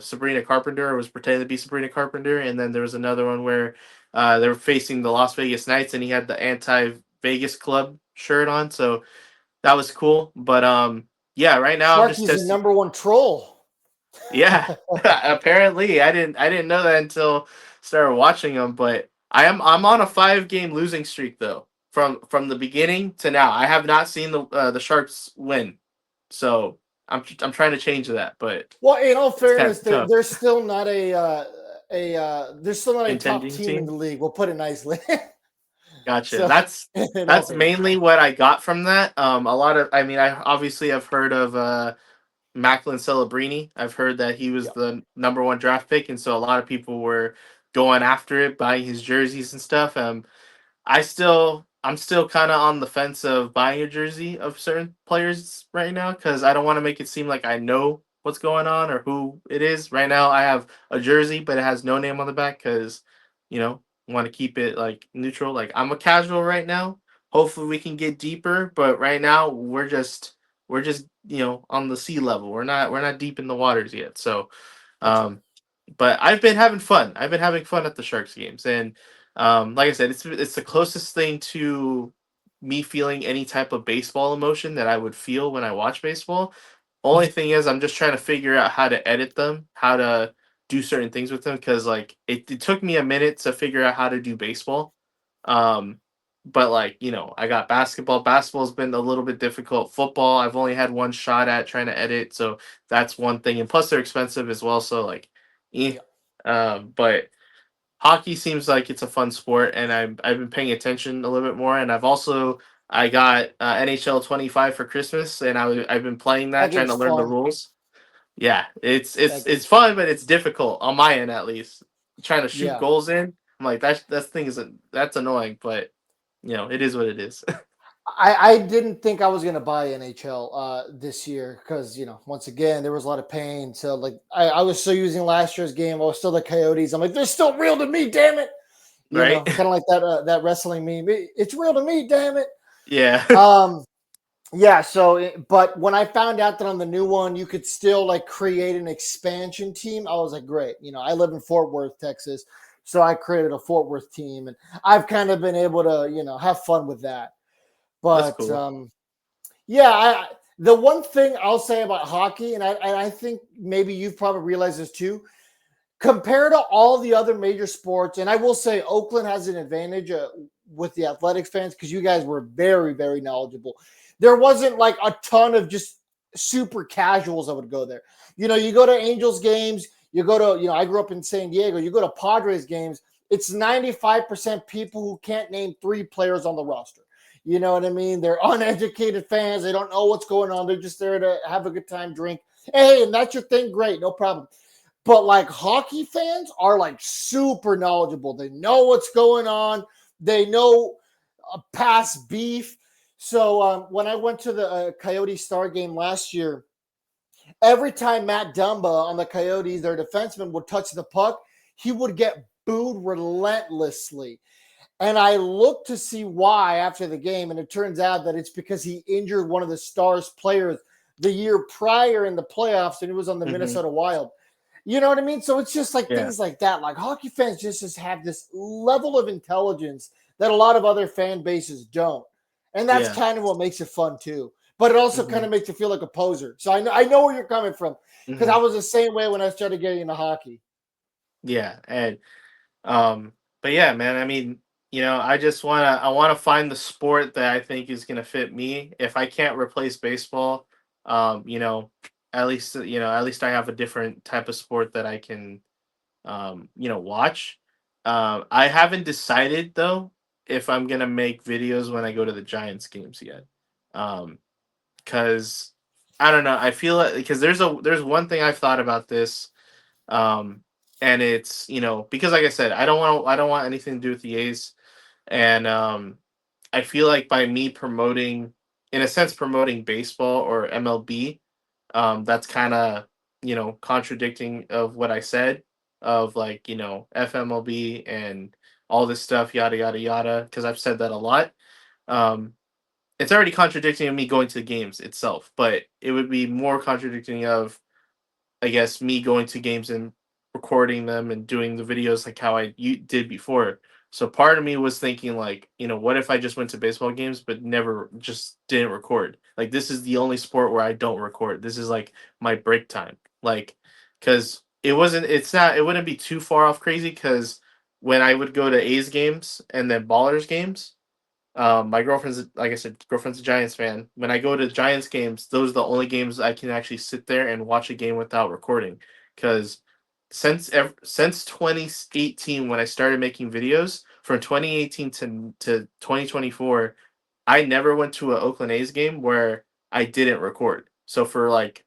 Sabrina Carpenter or was pretending to be Sabrina Carpenter, and then there was another one where they were facing the Las Vegas Knights, and he had the anti Vegas Club shirt on, so that was cool. But yeah, right now I'm just Sharky's the testing. number one troll. Yeah, apparently I didn't know that until started watching them. But I'm on a 5 game losing streak though. From the beginning to now, I have not seen the Sharks win. So I'm trying to change that, but Well, in all it's kind fairness, of tough. they're still not they're still not a top Contending team in team. the league. We'll put it nicely. Gotcha. So, That's in all that's fairness, mainly what I got from that. A lot of I mean I obviously have heard of Macklin Celebrini. I've heard that he was yeah, the number one draft pick, and so a lot of people were going after it, buying his jerseys and stuff. I'm still kind of on the fence of buying a jersey of certain players right now because I don't want to make it seem like I know what's going on or who it is. Right now, I have a jersey, but it has no name on the back because want to keep it like neutral. Like I'm a casual right now. Hopefully, we can get deeper, but right now we're just on the sea level. We're not deep in the waters yet. So, gotcha. um, but I've been having fun. I've been having fun at the Sharks games, and like I said, it's the closest thing to me feeling any type of baseball emotion that I would feel when I watch baseball. Only thing is, I'm just trying to figure out how to edit them, how to do certain things with them, because like it took me a minute to figure out how to do baseball. Um, but like I got basketball. Basketball's been a little bit difficult. Football, I've only had one shot at trying to edit, so that's one thing. And plus, they're expensive as well. So like, eh. Yeah, But hockey seems like it's a fun sport, and I've been paying attention a little bit more. And I got NHL 25 for Christmas, and I've been playing that, that trying to game's learn the fun. rules. Yeah, it's That it's it's game's fun, but it's difficult on my end at least. Trying to shoot yeah. goals in, I'm like that thing is that's annoying, but it is what it is. I didn't think I was gonna buy NHL this year because once again there was a lot of pain. So like I was still using last year's game. I was still the Coyotes. I'm like they're still real to me, damn it. Right? Kind of like that wrestling meme. It's real to me, damn it. Yeah. Um, yeah. But when I found out that on the new one you could still like create an expansion team, I was like, great. I live in Fort Worth, Texas, so I created a Fort Worth team, and I've kind of been able to have fun with that. That's But cool. yeah, the one thing I'll say about hockey, and I think maybe you've probably realized this too, compared to all the other major sports, and I will say Oakland has an advantage with the athletics fans because you guys were very, very knowledgeable. There wasn't like a ton of just super casuals that would go there. You go to Angels games, you go to, I grew up in San Diego, you go to Padres games, it's 95% people who can't name 3 players on the roster. You know what I mean? They're uneducated fans. They don't know what's going on. They're just there to have a good time, drink. Hey, and that's your thing. Great, no problem. But like hockey fans are like super knowledgeable. They know what's going on. They know past beef. So when I went to the Coyote Star game last year, every time Matt Dumba on the Coyotes, their defenseman, would touch the puck, he would get booed relentlessly. And I looked to see why after the game, and it turns out that it's because he injured one of the Stars players the year prior in the playoffs, and he was on the Hmm. Minnesota Wild. You know what I mean? So it's just like Yeah. things like that. Like hockey fans just have this level of intelligence that a lot of other fan bases don't. And that's Yeah. kind of what makes it fun too. But it also kind Hmm. of makes you feel like a poser. So I know where you're coming from because I Hmm. was the same way when I started getting into hockey. Yeah. And Um, but yeah, man, I mean, I wanna find the sport that I think is gonna fit me. If I can't replace baseball, at least I have a different type of sport that I can watch. I haven't decided though if I'm gonna make videos when I go to the Giants games yet. Because I don't know. I feel like because there's one thing I've thought about this, um, and it's because like I said, I don't want anything to do with the A's, and I feel like by me promoting, in a sense, promoting baseball or MLB, that's kind of contradicting of what I said of like FMLB and all this stuff yada yada yada because I've said that a lot. Um, it's already contradicting me going to the games itself, but it would be more contradicting of I guess me going to games and recording them and doing the videos like how I did before. So part of me was thinking like, what if I just went to baseball games but never just didn't record? Like this is the only sport where I don't record. This is like my break time. Like cuz it wouldn't be too far off crazy cuz when I would go to A's games and then Ballers games, my girlfriend's like I said, girlfriend's a Giants fan. When I go to Giants games, those are the only games I can actually sit there and watch a game without recording. Because since 2018, when I started making videos, from 2018 to 2024, I never went to an Oakland A's game where I didn't record. So for like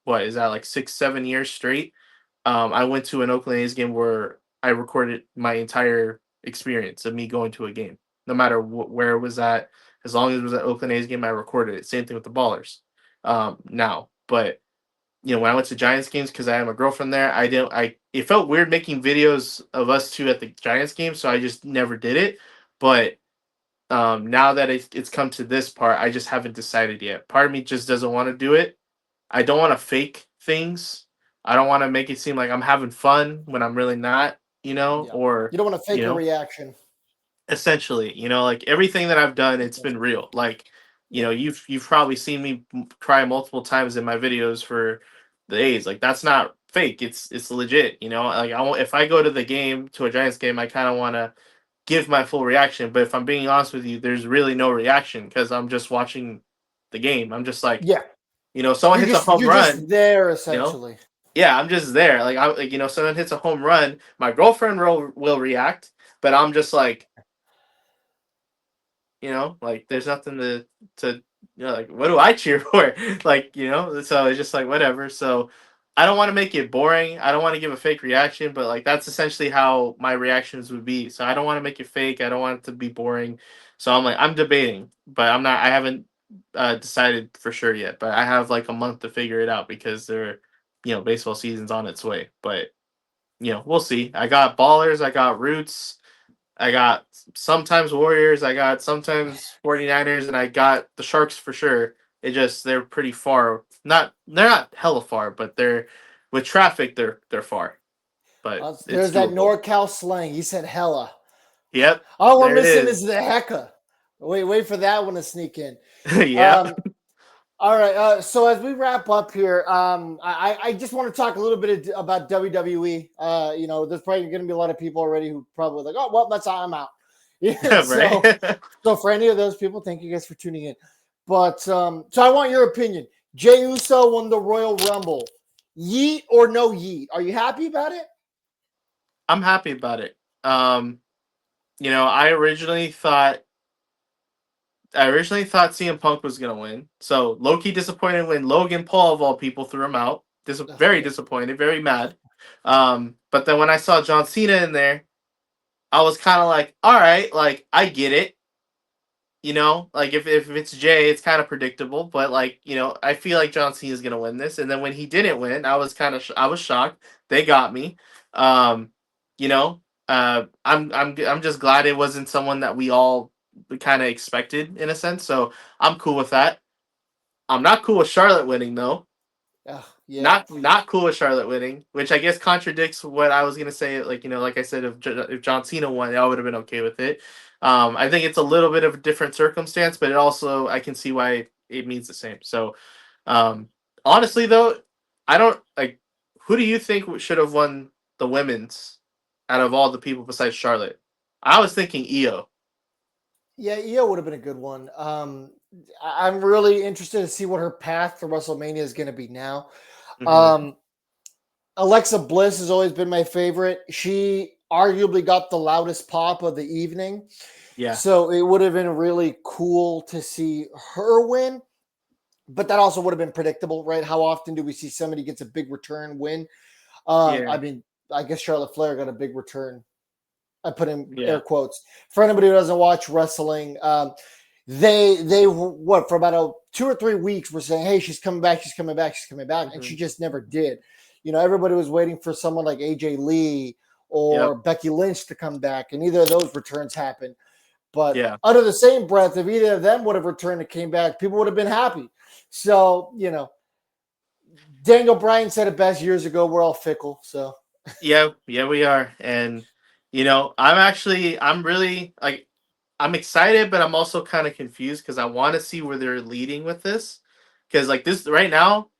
what is that like 6 7 years straight, I went to an Oakland A's game where I recorded my entire experience of me going to a game, no matter where it was at. As long as it was an Oakland A's game, I recorded it. Same thing with the Ballers. Now, but when I went to Giants games because I had my girlfriend there, I didn't. It felt weird making videos of us two at the Giants game, so I just never did it. But now that it's come to this part, I just haven't decided yet. Part of me just doesn't want to do it. I don't want to fake things. I don't want to make it seem like I'm having fun when I'm really not, Yeah. or You don't want to you fake a know, reaction. essentially, like everything that I've done, it's been real. Like, Yeah. you've probably seen me cry multiple times in my videos for the A's. Like that's not fake. It's legit. Like if I go to the game to a Giants game, I kind of want to give my full reaction. But if I'm being honest with you, there's really no reaction because I'm just watching the game. I'm just like, Yeah. someone hits a home You're run, just there you know, essentially. yeah, I'm just there. Like I like someone hits a home run, my girlfriend will react, but I'm just like, like there's nothing to like what do I cheer for? Like, so it's just like whatever. So I don't want to make it boring. I don't want to give a fake reaction, but like that's essentially how my reactions would be. So I don't want to make it fake. I don't want it to be boring. So I'm debating, but I haven't decided for sure yet, but I have like a month to figure it out because baseball season's on its way. But we'll see. I got Ballers, I got Roots, I got sometimes Warriors, I got sometimes 49ers, and I got the Sharks for sure. They're pretty far. They're not hella far, but they're with traffic they're far. But it's There's that doable. NorCal slang. He said hella. Yep. All we're There it missing is. is the hecka. Wait for that one to sneak in. Yeah. Um, all right. So as we wrap up here, I just want to talk a little bit about WWE. There's probably going to be a lot of people already who probably like, oh, well, I'm out. Yeah. So, Right. so for any of those people, thank you guys for tuning in. But so I want your opinion. Jey Uso won the Royal Rumble. Yeet or no yeet? Are you happy about it? I'm happy about it. I originally thought CM Punk was gonna win. So low-key disappointed when Logan Paul of all people threw him out. Very Yeah. disappointed, very mad. But then when I saw John Cena in there, I was kind of like, all right, like I get it. Like if it's Jay, it's kind of predictable, but like, I feel like John Cena is gonna win this. And then when he didn't win, I was I was shocked. They got me. Um, you know, I'm just glad it wasn't someone that we all kind of expected in a sense. So I'm cool with that. I'm not cool with Charlotte winning though. Yeah. Not cool with Charlotte winning, which I guess contradicts what I was gonna say. Like like I said, if John Cena won, I would have been okay with it. I think it's a little bit of a different circumstance, but it also I can see why it means the same. So, um, honestly though, I don't like. Who do you think should have won the women's out of all the people besides Charlotte? I was thinking Io. Yeah, Io would have been a good one. I'm really interested to see what her path to WrestleMania is going to be now. Hmm. Um, Alexa Bliss has always been my favorite. She arguably got the loudest pop of the evening. Yeah. So it would have been really cool to see her win. but that also would have been predictable, right? How often do we see somebody gets a big return win? I Yeah. mean, I guess Charlotte Flair got a big return. I put in air Yeah. quotes for anybody who doesn't watch wrestling. They what for about 2 or 3 weeks were saying, "Hey, she's coming back, she's coming back, she's coming back," and she Hmm. just never did. Everybody was waiting for someone like AJ Lee or Yep. Becky Lynch to come back, and neither of those returns happened. But Yeah. under the same breath, if either of them would have returned and came back, people would have been happy. So, Daniel Bryan said it best years ago, we're all fickle. So, Yeah. Yeah. We are, and I'm really like, I'm excited, but I'm also kind of confused because I want to see where they're leading with this, because like this right now,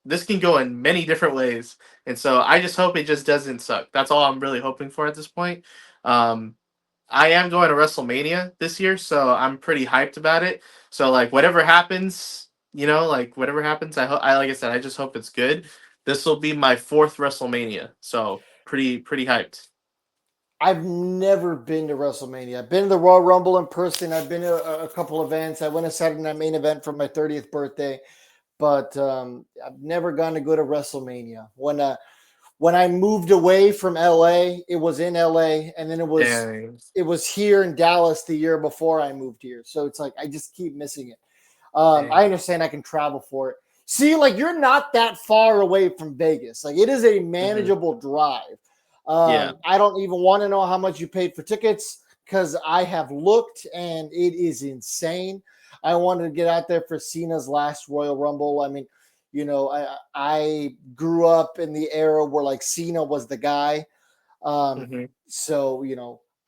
this can go in many different ways, and so I just hope it just doesn't suck. That's all I'm really hoping for at this point. Um, I am going to WrestleMania this year, so I'm pretty hyped about it. So like whatever happens, like whatever happens, I like I said, I just hope it's good. This will be my fourth WrestleMania, so pretty hyped. I've never been to WrestleMania. I've been to the Royal Rumble in person. I've been to a couple events. I went to Saturday Night Main Event for my 30th birthday, but I've never gone to go to WrestleMania. When I moved away from LA, it was in LA, and then it was And it was here in Dallas the year before I moved here. So it's like I just keep missing it. I and understand I can travel for it. See, like you're not that far away from Vegas. Like it is a hmm manageable drive. yeah, I don't even want to know how much you paid for tickets because I have looked and it is insane. I wanted to get out there for Cena's last Royal Rumble. I mean, I grew up in the era where like Cena was the guy. Um, hmm so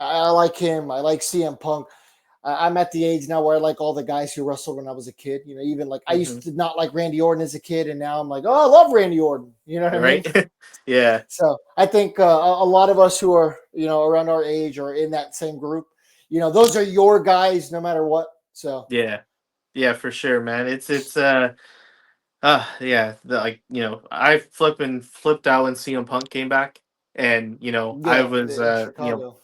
I like him. I like CM Punk. I'm at the age now where I like all the guys who wrestled when I was a kid. Even like I hmm used to not like Randy Orton as a kid, and now I'm like, oh, I love Randy Orton. You know what I mean? right, yeah, So I think a lot of us who are around our age or in that same group, those are your guys no matter what. So yeah, yeah, for sure, man. Yeah, like I flipped out when CM Punk came back, and I yeah, was in Chicago.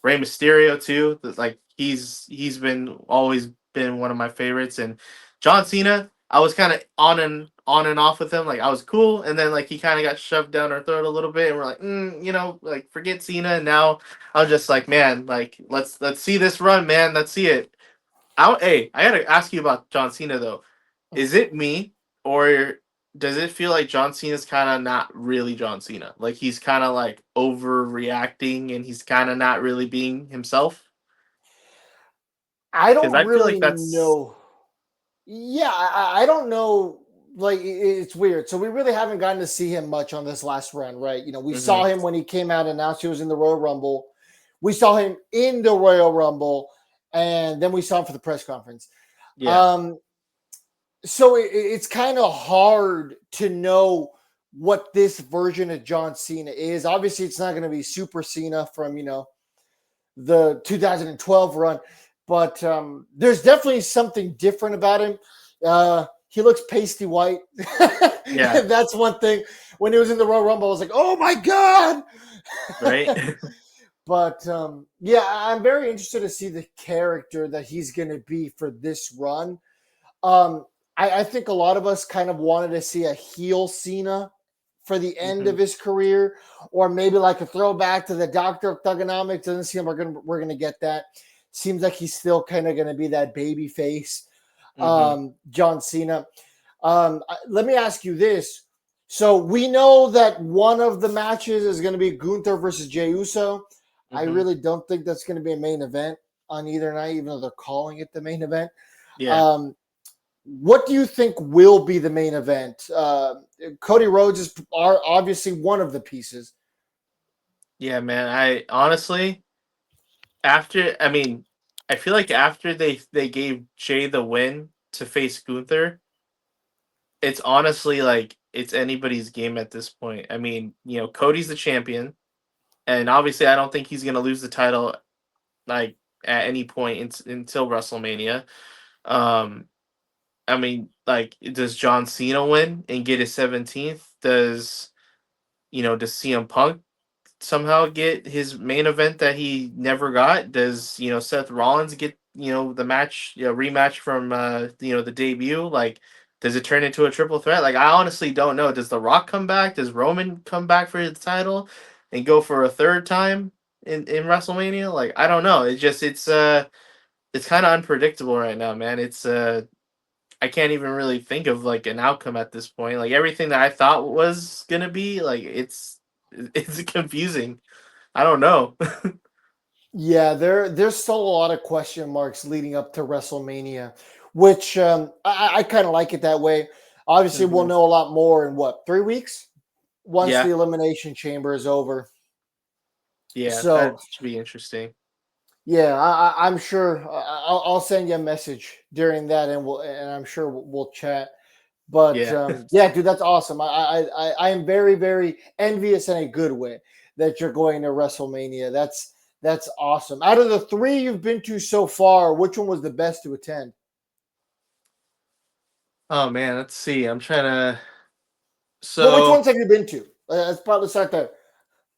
Rey Mysterio too. Like he's been always been one of my favorites, and John Cena. I was kind of on and off with him. Like I was cool, and then like he kind of got shoved down our throat a little bit, and we're like, like forget Cena. And now I'm just like, man, like let's see this run, man. Let's see it. Hey, I gotta ask you about John Cena though. Is it me, or does it feel like John Cena's kind of not really John Cena? Like he's kind of like overreacting and he's kind of not really being himself? I Because don't I feel like really that's. know. Yeah, I don't know. Like it's weird. So we really haven't gotten to see him much on this last run, right? We Hmm. saw him when he came out and announced he was in the Royal Rumble. We saw him in the Royal Rumble, and then we saw him for the press conference. Yeah. Um, so it's kind of hard to know what this version of John Cena is. Obviously, it's not going to be Super Cena from the 2012 run, but there's definitely something different about him. He looks pasty white. Yeah. That's one thing. When he was in the Royal Rumble, I was like, "Oh my god!" Right. But yeah, I'm very interested to see the character that he's going to be for this run. Um, I think a lot of us kind of wanted to see a heel Cena for the end Hmm. of his career, or maybe like a throwback to the Doctor of Thugonomics. Doesn't seem we're gonna get that. Seems like he's still kind of gonna be that baby face, Hmm. John Cena. Let me ask you this. So we know that one of the matches is going to be Gunther versus Jey Uso. I Hmm. really don't think that's going to be a main event on either night, even though they're calling it the main event. Yeah. Um, what do you think will be the main event? Cody Rhodes is obviously one of the pieces. Yeah, man. I honestly, I mean, I feel like after they gave Jay the win to face Gunther, it's honestly like it's anybody's game at this point. I mean, Cody's the champion, and obviously, I don't think he's gonna lose the title like at any point until WrestleMania. Um, I mean, like, does John Cena win and get his 17th? Does CM Punk somehow get his main event that he never got? Does Seth Rollins get the match rematch from the debut? Like, Does it turn into a triple threat? Like, I honestly don't know. Does The Rock come back? Does Roman come back for the title and go for a third time in WrestleMania? Like, I don't know. It's kind of unpredictable right now, man. I can't even really think of like an outcome at this point. Like everything that I thought was gonna be, like it's confusing. I don't know. Yeah, there's still a lot of question marks leading up to WrestleMania, which I kind of like it that way. Obviously, we'll Mhm. know a lot more in what, 3 weeks once the Yeah, Elimination Chamber is over. yeah, So that should be interesting. yeah, I'm sure I'll send you a message during that, and I'm sure we'll chat. But Yeah. yeah, dude, that's awesome. I am very very envious in a good way that you're going to WrestleMania. That's awesome. Out of the three you've been to so far, which one was the best to attend? Oh man, let's see. I'm trying to. Well, which So ones have you been to? Let's start there.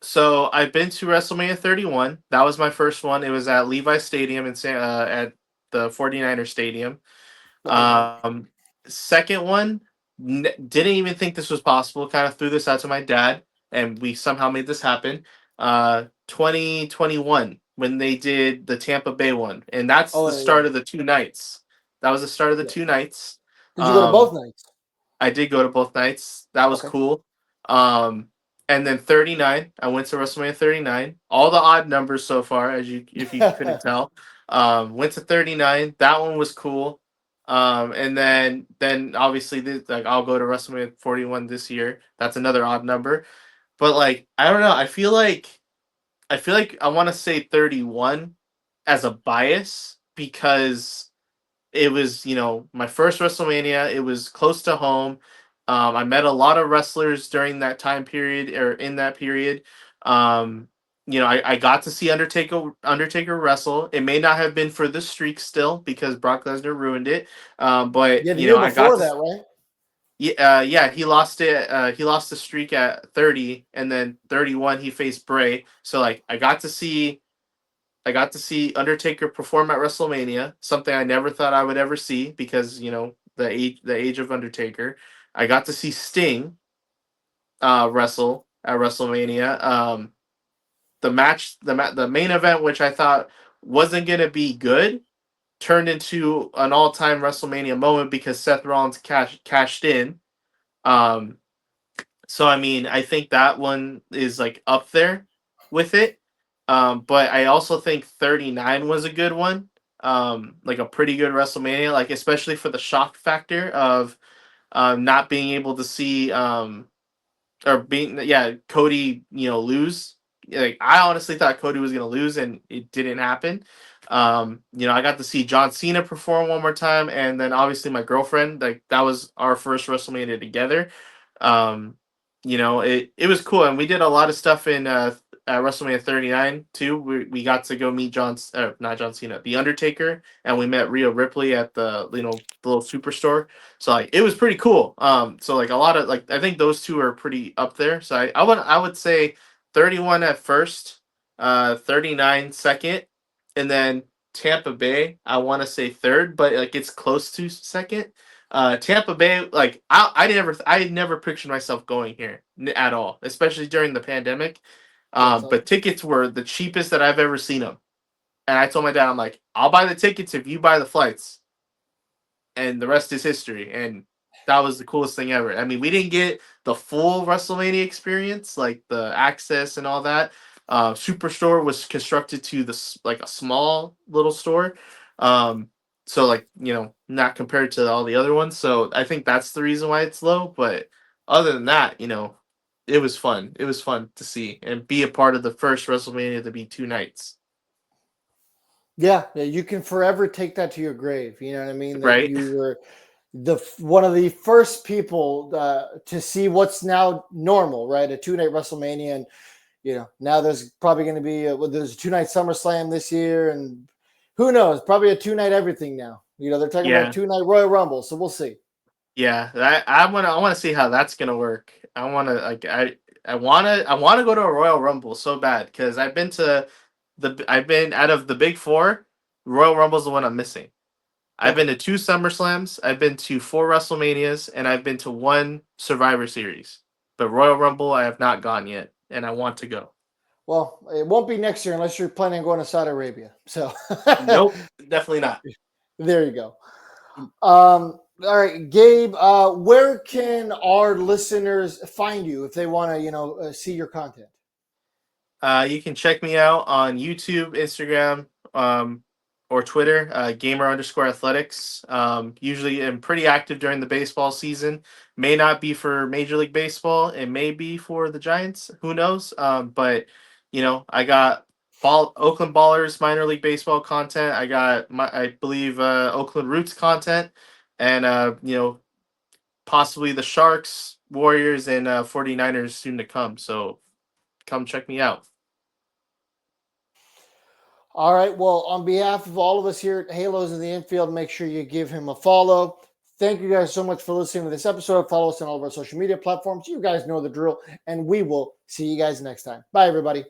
so I've been to WrestleMania 31. That was my first one. It was at Levi Stadium at the 49er Stadium. Okay, nice. Um, Second one, didn't even think this was possible. Kind of threw this out to my dad, and we somehow made this happen. 2021 when they did the Tampa Bay one, and that's Oh the yeah, start of the two nights. That was the start of the yeah. two nights. Did you go to both Um, nights? I did go to both nights. That was Okay. cool. Um, and then 39, I went to WrestleMania 39. All the odd numbers so far, as you if you couldn't tell. Went to 39. That one was cool. And then obviously like I'll go to WrestleMania 41 this year. That's another odd number. But like I don't know. I feel like I want to say 31 as a bias because it was my first WrestleMania. It was close to home. I met a lot of wrestlers during that time period or in that period. Um, I got to see Undertaker wrestle. It may not have been for the streak still because Brock Lesnar ruined it. But Yeah, the year I got before to. that, right? Yeah, he lost it. He lost the streak at 30, and then 31 he faced Bray. So like I got to see Undertaker perform at WrestleMania, something I never thought I would ever see because the age of Undertaker. I got to see Sting wrestle at WrestleMania. The main event, which I thought wasn't gonna be good, turned into an all time WrestleMania moment because Seth Rollins cashed in. Um, So I mean, I think that one is like up there with it. But I also think 39 was a good one. Like a pretty good WrestleMania, like especially for the shock factor of not being able to see or being Cody, lose. Like I honestly thought Cody was gonna lose and it didn't happen. I got to see John Cena perform one more time, and then obviously my girlfriend, like that was our first WrestleMania together. Um, it was cool, and we did a lot of stuff in at WrestleMania 39 too. We got to go meet not John Cena, The Undertaker, and we met Rhea Ripley at the little superstore. So like it was pretty cool. So like a lot of like I think those two are pretty up there. So I would say 31 at first, 39 second, and then Tampa Bay I want to say third, but like it's close to second. Tampa Bay, like I never pictured myself going here at all, especially during the pandemic. Yeah, it's But tickets were the cheapest that I've ever seen them, and I told my dad, I'm like, I'll buy the tickets if you buy the flights, and the rest is history. And that was the coolest thing ever. I mean, we didn't get the full WrestleMania experience, like the access and all that. Superstore was constructed to like a small little store, um, so like not compared to all the other ones. So I think that's the reason why it's low. But other than that, it was fun. It was fun to see and be a part of the first WrestleMania to be two nights, yeah, yeah. You can forever take that to your grave. You know what I mean? That right? you were one of the first people to see what's now normal, right? A 2 night WrestleMania, and now there's probably going to be there's a 2 night SummerSlam this year, and who knows? Probably a 2 night everything now. They're talking about a Yeah. 2 night Royal Rumble, so we'll see. Yeah, I wanna see how that's gonna work. I wanna go to a Royal Rumble so bad because I've been out of the big four, Royal Rumble's the one I'm missing. I've been to 2 SummerSlams, I've been to 4 WrestleManias, and I've been to 1 Survivor Series. But Royal Rumble, I have not gone yet, and I want to go. Well, it won't be next year unless you're planning on going to Saudi Arabia. So Nope, definitely not. there you go. All right, Gabe, where can our listeners find you if they want to, see your content? You can check me out on YouTube, Instagram, or Twitter, gamer_athletics. Usually I'm pretty active during the baseball season. May not be for Major League Baseball. It may be for the Giants. Who knows? But, I got Oakland Ballers minor league baseball content. I got, I believe, Oakland Roots content. And, possibly the Sharks, Warriors, and 49ers soon to come. So come check me out. All right. Well, on behalf of all of us here at Halos in the Infield, make sure you give him a follow. Thank you guys so much for listening to this episode. Follow us on all of our social media platforms. You guys know the drill, and we will see you guys next time. Bye, everybody.